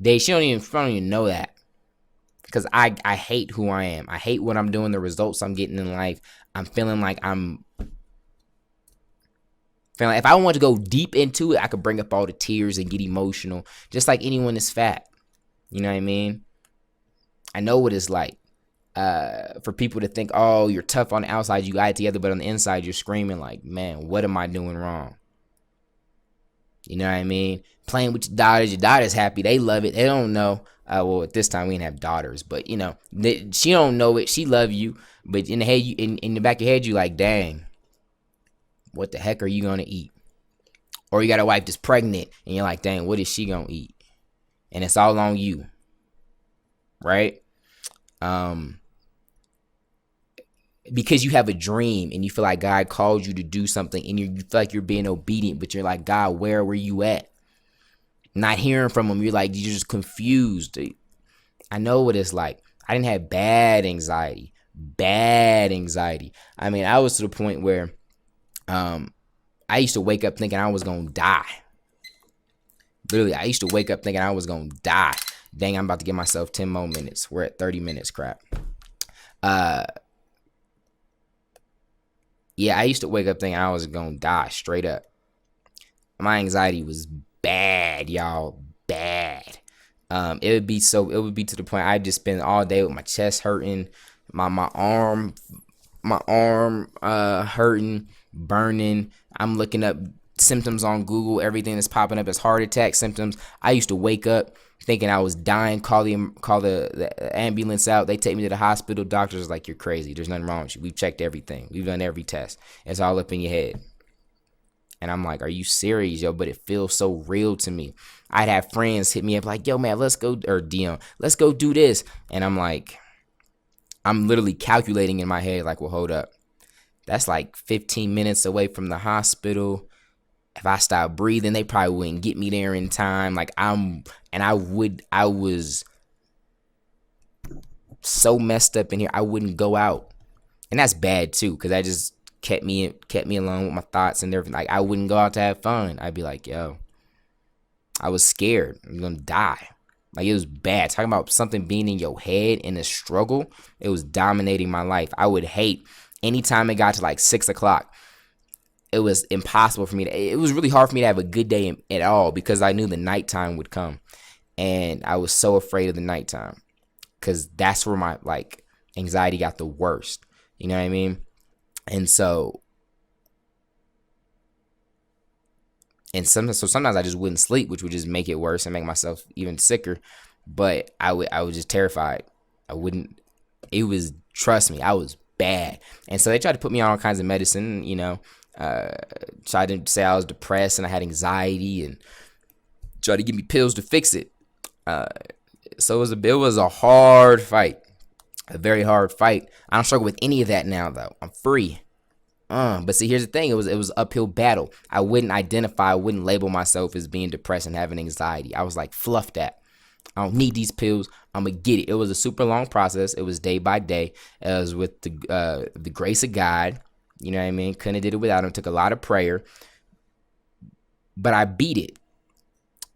She don't even know that. because I hate who I am. I hate what I'm doing, the results I'm getting in life. I'm feeling like if I want to go deep into it, I could bring up all the tears and get emotional, just like anyone that's fat. You know what I mean? I know what it's like for people to think, oh, you're tough on the outside, you got it together, but on the inside, you're screaming like, man, what am I doing wrong? You know what I mean? Playing with your daughters happy, they love it. They don't know. Well, at this time we didn't have daughters, but you know, she don't know it. She love you, but in the head, in the back of your head, you like, dang, what the heck are you gonna eat? Or you got a wife that's pregnant, and you're like, dang, what is she gonna eat? And it's all on you, right? Because you have a dream and you feel like God called you to do something, and you feel like you're being obedient, but you're like, God, where were you at? Not hearing from him, you're just confused. I know what it's like. I didn't have bad anxiety. I mean, I was to the point where I used to wake up thinking I was gonna die. Literally, I used to wake up thinking I was gonna die. Dang, I'm about to give myself 10 more minutes. We're at 30 minutes, crap. Yeah, I used to wake up thinking I was gonna die straight up. My anxiety was bad, y'all, bad. It would be to the point I'd just spend all day with my chest hurting, my arm hurting, burning. I'm looking up symptoms on Google. Everything that's popping up is heart attack symptoms. I used to wake up thinking I was dying, call the ambulance out. They take me to the hospital. Doctors are like, you're crazy. There's nothing wrong with you. We've checked everything. We've done every test. It's all up in your head. And I'm like, are you serious, yo? But it feels so real to me. I'd have friends hit me up like, yo, man, let's go, or DM, let's go do this. And I'm like, I'm literally calculating in my head, like, well, hold up. That's like 15 minutes away from the hospital. If I stop breathing, they probably wouldn't get me there in time. Like I was so messed up in here, I wouldn't go out. And that's bad too, because that just kept me alone with my thoughts and everything. Like I wouldn't go out to have fun. I'd be like, yo, I was scared. I'm gonna die. Like it was bad. Talking about something being in your head and a struggle, it was dominating my life. I would hate anytime it got to like 6:00. It was impossible for me it was really hard for me to have a good day at all, because I knew the nighttime would come, and I was so afraid of the nighttime, because that's where my like anxiety got the worst. You know what I mean? And sometimes I just wouldn't sleep, which would just make it worse and make myself even sicker. But I was just terrified. Trust me, I was bad. And so they tried to put me on all kinds of medicine, you know, tried to say I was depressed and I had anxiety, and tried to give me pills to fix it. So it was a hard fight, a very hard fight. I don't struggle with any of that now, though. I'm free. But see, here's the thing. It was uphill battle. I wouldn't label myself as being depressed and having anxiety. I was like, fluff that. I don't need these pills. I'm gonna get it. It was a super long process. It was day by day. It was with the grace of God. You know what I mean? Couldn't have did it without him. It took a lot of prayer. But I beat it.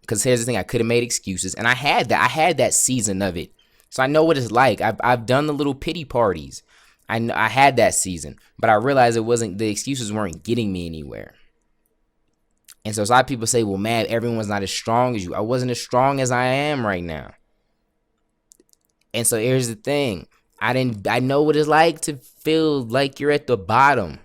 Because here's the thing. I could have made excuses. And I had that season of it. So I know what it's like. I've done the little pity parties. I had that season. But I realized the excuses weren't getting me anywhere. And so a lot of people say, well, man, everyone's not as strong as you. I wasn't as strong as I am right now. And so here's the thing. I know what it's like to feel like you're at the bottom.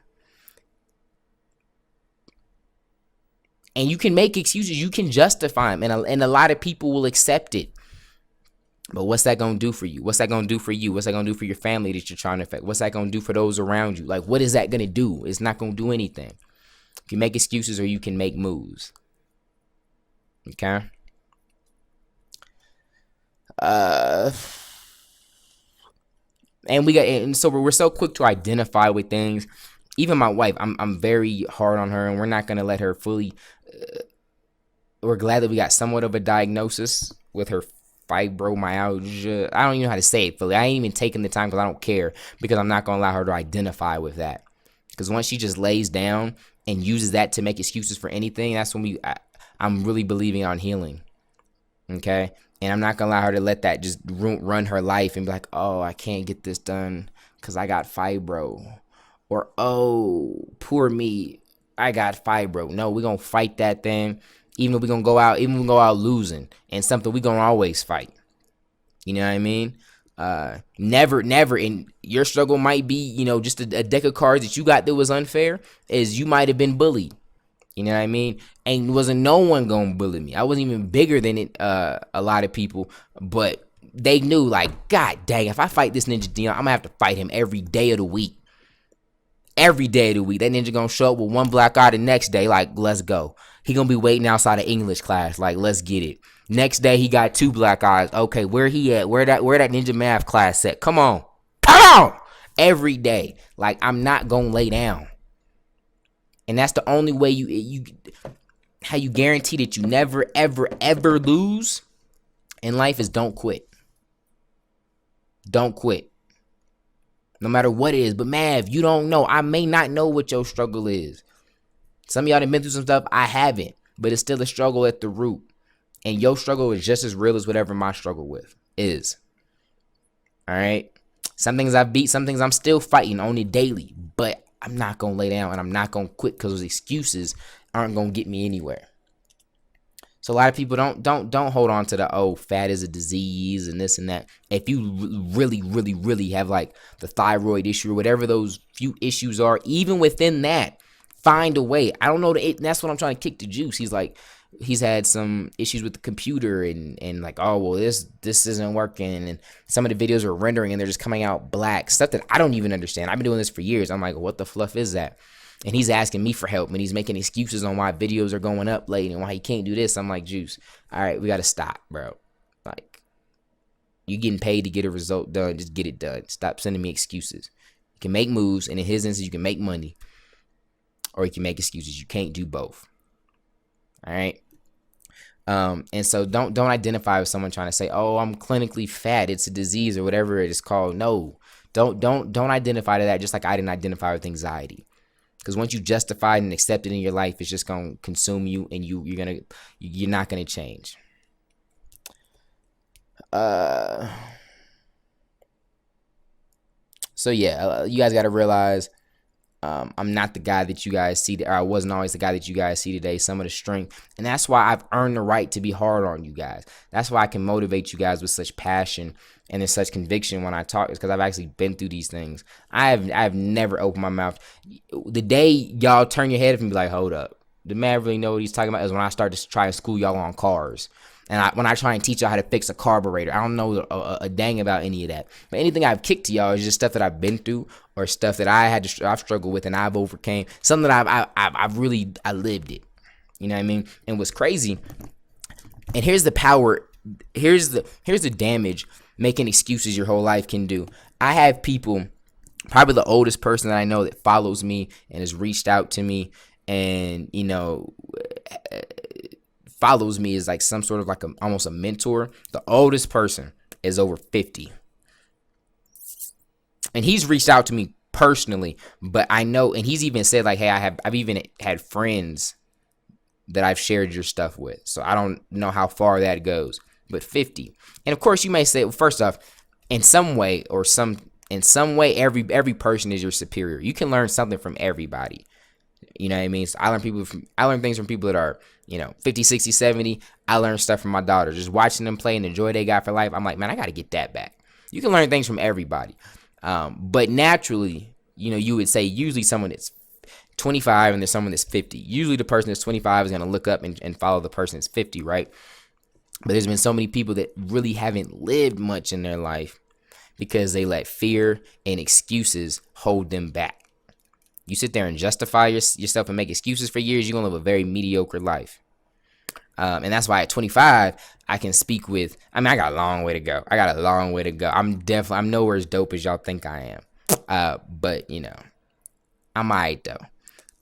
And you can make excuses. You can justify them. And a lot of people will accept it. But what's that going to do for you? What's that going to do for you? What's that going to do for your family that you're trying to affect? What's that going to do for those around you? Like, what is that going to do? It's not going to do anything. You can make excuses or you can make moves. Okay? And so we're so quick to identify with things. Even my wife, I'm very hard on her, and we're not going to let her fully. We're glad that we got somewhat of a diagnosis with her fibromyalgia. I don't even know how to say it fully. I ain't even taking the time because I don't care, because I'm not going to allow her to identify with that. Because once she just lays down and uses that to make excuses for anything, that's when I'm really believing on healing. Okay? And I'm not gonna allow her to let that just run her life and be like, oh, I can't get this done because I got fibro. Or, oh, poor me, I got fibro. No, we're gonna fight that thing. Even if we're gonna go out losing and something we're gonna always fight. You know what I mean? Never, and your struggle might be, just a deck of cards that you got that was unfair, is you might have been bullied. You know what I mean? And wasn't no one gonna bully me. I wasn't even bigger than it, a lot of people, but they knew, like, God dang, if I fight this Ninja Dion, I'm gonna have to fight him every day of the week. Every day of the week. That ninja gonna show up with one black eye the next day, like, let's go. He gonna be waiting outside of English class, like, let's get it. Next day he got 2 black eyes. Okay, where he at? Where that ninja math class at? Come on. Every day. Like, I'm not gonna lay down. And that's the only way how you guarantee that you never, ever, ever lose in life is don't quit. Don't quit. No matter what it is. But Mav, you don't know. I may not know what your struggle is. Some of y'all have been through some stuff I haven't. But it's still a struggle at the root. And your struggle is just as real as whatever my struggle is. Alright? Some things I've beat, some things I'm still fighting on it daily. But I'm not going to lay down and I'm not going to quit because those excuses aren't going to get me anywhere. So a lot of people don't hold on to the, fat is a disease and this and that. If you really, really, really have like the thyroid issue or whatever those few issues are, even within that, find a way. I don't know. That's what I'm trying to kick the juice. He's like, he's had some issues with the computer and like, this isn't working. And some of the videos are rendering and they're just coming out black. Stuff that I don't even understand. I've been doing this for years. I'm like, what the fluff is that? And he's asking me for help and he's making excuses on why videos are going up late and why he can't do this. I'm like, Juice, all right, we got to stop, bro. Like, you getting paid to get a result done. Just get it done. Stop sending me excuses. You can make moves, and in his instance, you can make money, or you can make excuses. You can't do both. All right. And so don't identify with someone trying to say, oh, I'm clinically fat, it's a disease or whatever it is called. No, don't identify to that. Just like I didn't identify with anxiety. Because once you justify it and accept it in your life, it's just going to consume you and you're not going to change. So yeah, you guys got to realize I'm not the guy that you guys see, or I wasn't always the guy that you guys see today. Some of the strength, and that's why I've earned the right to be hard on you guys. That's why I can motivate you guys with such passion and in such conviction when I talk, is because I've actually been through these things. I've never opened my mouth. The day y'all turn your head up and be like, hold up, the man really know what he's talking about, is when I start to try to school y'all on cars. And when I try and teach y'all how to fix a carburetor, I don't know a dang about any of that. But anything I've kicked to y'all is just stuff that I've been through, or stuff that I've struggled with and I've overcame. Something that I've really lived it. You know what I mean? And what's crazy, and here's the power, here's the damage making excuses your whole life can do. I have people, probably the oldest person that I know that follows me and has reached out to me and, follows me is like some sort of like almost a mentor. The oldest person is over 50. And he's reached out to me personally, but I know, and he's even said like, hey, I've even had friends that I've shared your stuff with. So I don't know how far that goes, but 50. And of course you may say, well, first off, in some way, every person is your superior. You can learn something from everybody. You know what I mean? So I learn things from people that are, 50, 60, 70. I learn stuff from my daughter. Just watching them play and the joy they got for life. I'm like, man, I got to get that back. You can learn things from everybody. But naturally, you would say usually someone that's 25 and there's someone that's 50. Usually the person that's 25 is going to look up and follow the person that's 50, right? But there's been so many people that really haven't lived much in their life because they let fear and excuses hold them back. You sit there and justify yourself and make excuses for years, you're going to live a very mediocre life. And that's why at 25, I can speak with, I got a long way to go. I'm nowhere as dope as y'all think I am. But, I'm all right, though.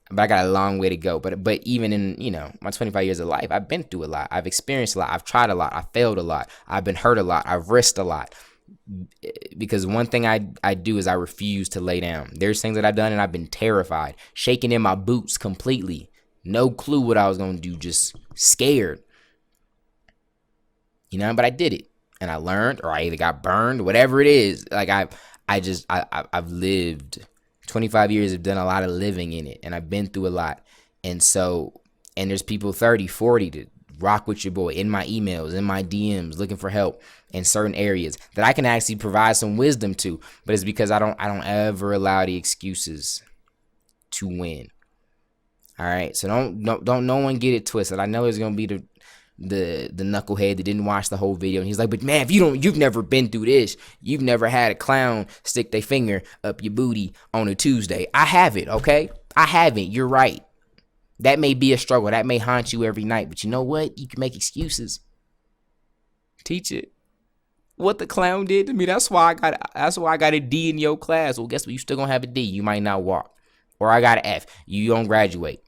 But I got a long way to go. But even in, my 25 years of life, I've been through a lot. I've experienced a lot. I've tried a lot. I've failed a lot. I've been hurt a lot. I've risked a lot. Because one thing I do is I refuse to lay down. There's things that I've done and I've been terrified, shaking in my boots completely. No clue what I was going to do, just scared. You know, but I did it, and I learned, or I either got burned, whatever it is. Like I've lived 25 years. I've done a lot of living in it, and I've been through a lot. And so, and there's people 30, 40 to rock with your boy in my emails, in my DMs, looking for help in certain areas that I can actually provide some wisdom to. But it's because I don't ever allow the excuses to win. All right, so don't no one get it twisted. I know there's gonna be the knucklehead that didn't watch the whole video, and he's like, but man, if you've never been through this, you've never had a clown stick their finger up your booty on a Tuesday. I have it, okay? I haven't. You're right. That may be a struggle. That may haunt you every night, but you know what? You can make excuses. Teach it. What the clown did to me. That's why I got a D in your class. Well, guess what? You still gonna have a D. You might not walk. Or I got an F. You don't graduate.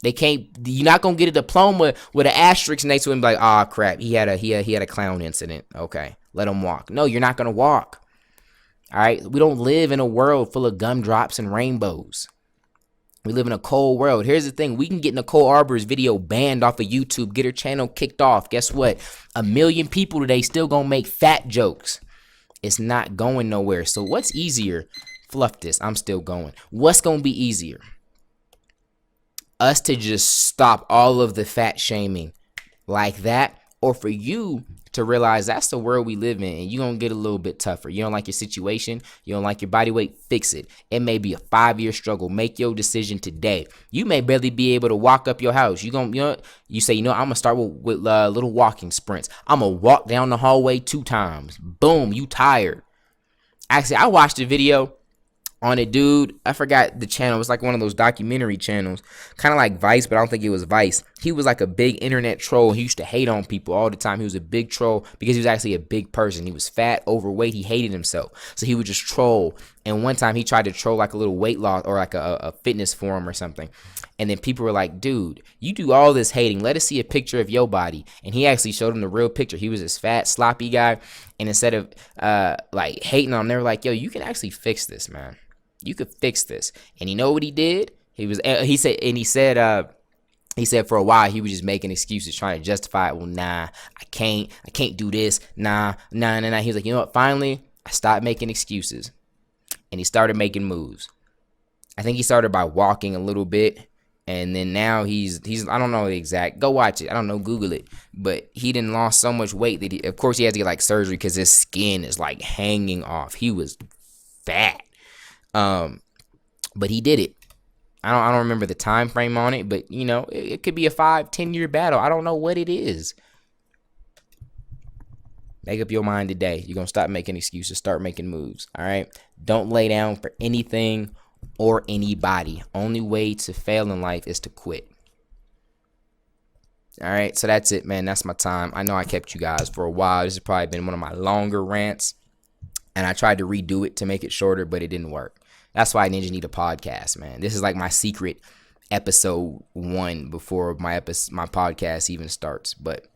You're not gonna get a diploma with an asterisk next to him, like, oh crap, he had a clown incident. Okay, let him walk. No, you're not gonna walk. All right, we don't live in a world full of gumdrops and rainbows. We live in a cold world. Here's the thing: we can get Nicole Arbor's video banned off of YouTube, get her channel kicked off. Guess what? 1 million people today still gonna make fat jokes. It's not going nowhere. So what's easier? Fluff this. I'm still going. What's gonna be easier? Us to just stop all of the fat shaming like that, or for you to realize that's the world we live in, and you're gonna get a little bit tougher. You don't like your situation, you don't like your body weight, fix it. It may be a 5-year struggle. Make your decision today. You may barely be able to walk up your house. You say, I'm gonna start with little walking sprints. I'm gonna walk down the hallway 2 times. Boom, you tired. Actually, I watched a video on a dude, I forgot the channel. It was like one of those documentary channels, kind of like Vice, but I don't think it was Vice. He was like a big internet troll. He used to hate on people all the time. He was a big troll because he was actually a big person. He was fat, overweight. He hated himself, so he would just troll. And one time he tried to troll like a little weight loss or like a fitness forum or something. And then people were like, dude, you do all this hating. Let us see a picture of your body. And he actually showed him the real picture. He was this fat, sloppy guy. And instead of like hating on him, they were like, yo, you can actually fix this, man. You could fix this. And you know what he did? He said for a while he was just making excuses, trying to justify it. Well, nah, I can't do this. Nah. He was like, you know what? Finally, I stopped making excuses. And he started making moves. I think he started by walking a little bit. And then now he's I don't know the exact, go watch it. I don't know, Google it. But he didn't lost so much weight that of course he had to get like surgery because his skin is like hanging off. He was fat. But he did it. I don't remember the time frame on it, but it could be a 5-10 year battle. I don't know what it is. Make up your mind today. You're gonna stop making excuses, start making moves. All right. Don't lay down for anything or anybody. Only way to fail in life is to quit. All right. So that's it, man. That's my time. I know I kept you guys for a while. This has probably been one of my longer rants, and I tried to redo it to make it shorter, but it didn't work. That's why Ninja need a podcast, man. This is like my secret episode 1 before my podcast even starts. But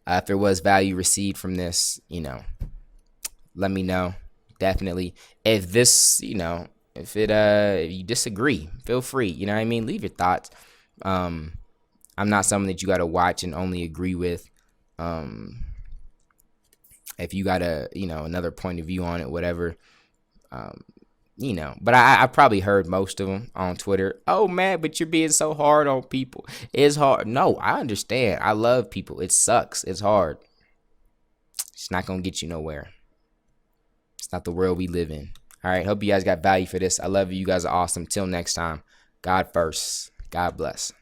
if there was value received from this, let me know. Definitely. If this, if you disagree, feel free. You know what I mean? Leave your thoughts. I'm not someone that you got to watch and only agree with. If you got another point of view on it, whatever, but I probably heard most of them on Twitter. Oh man, but you're being so hard on people. It's hard. No, I understand. I love people. It sucks. It's hard. It's not going to get you nowhere. It's not the world we live in. All right. Hope you guys got value for this. I love you. You guys are awesome. Till next time. God first. God bless.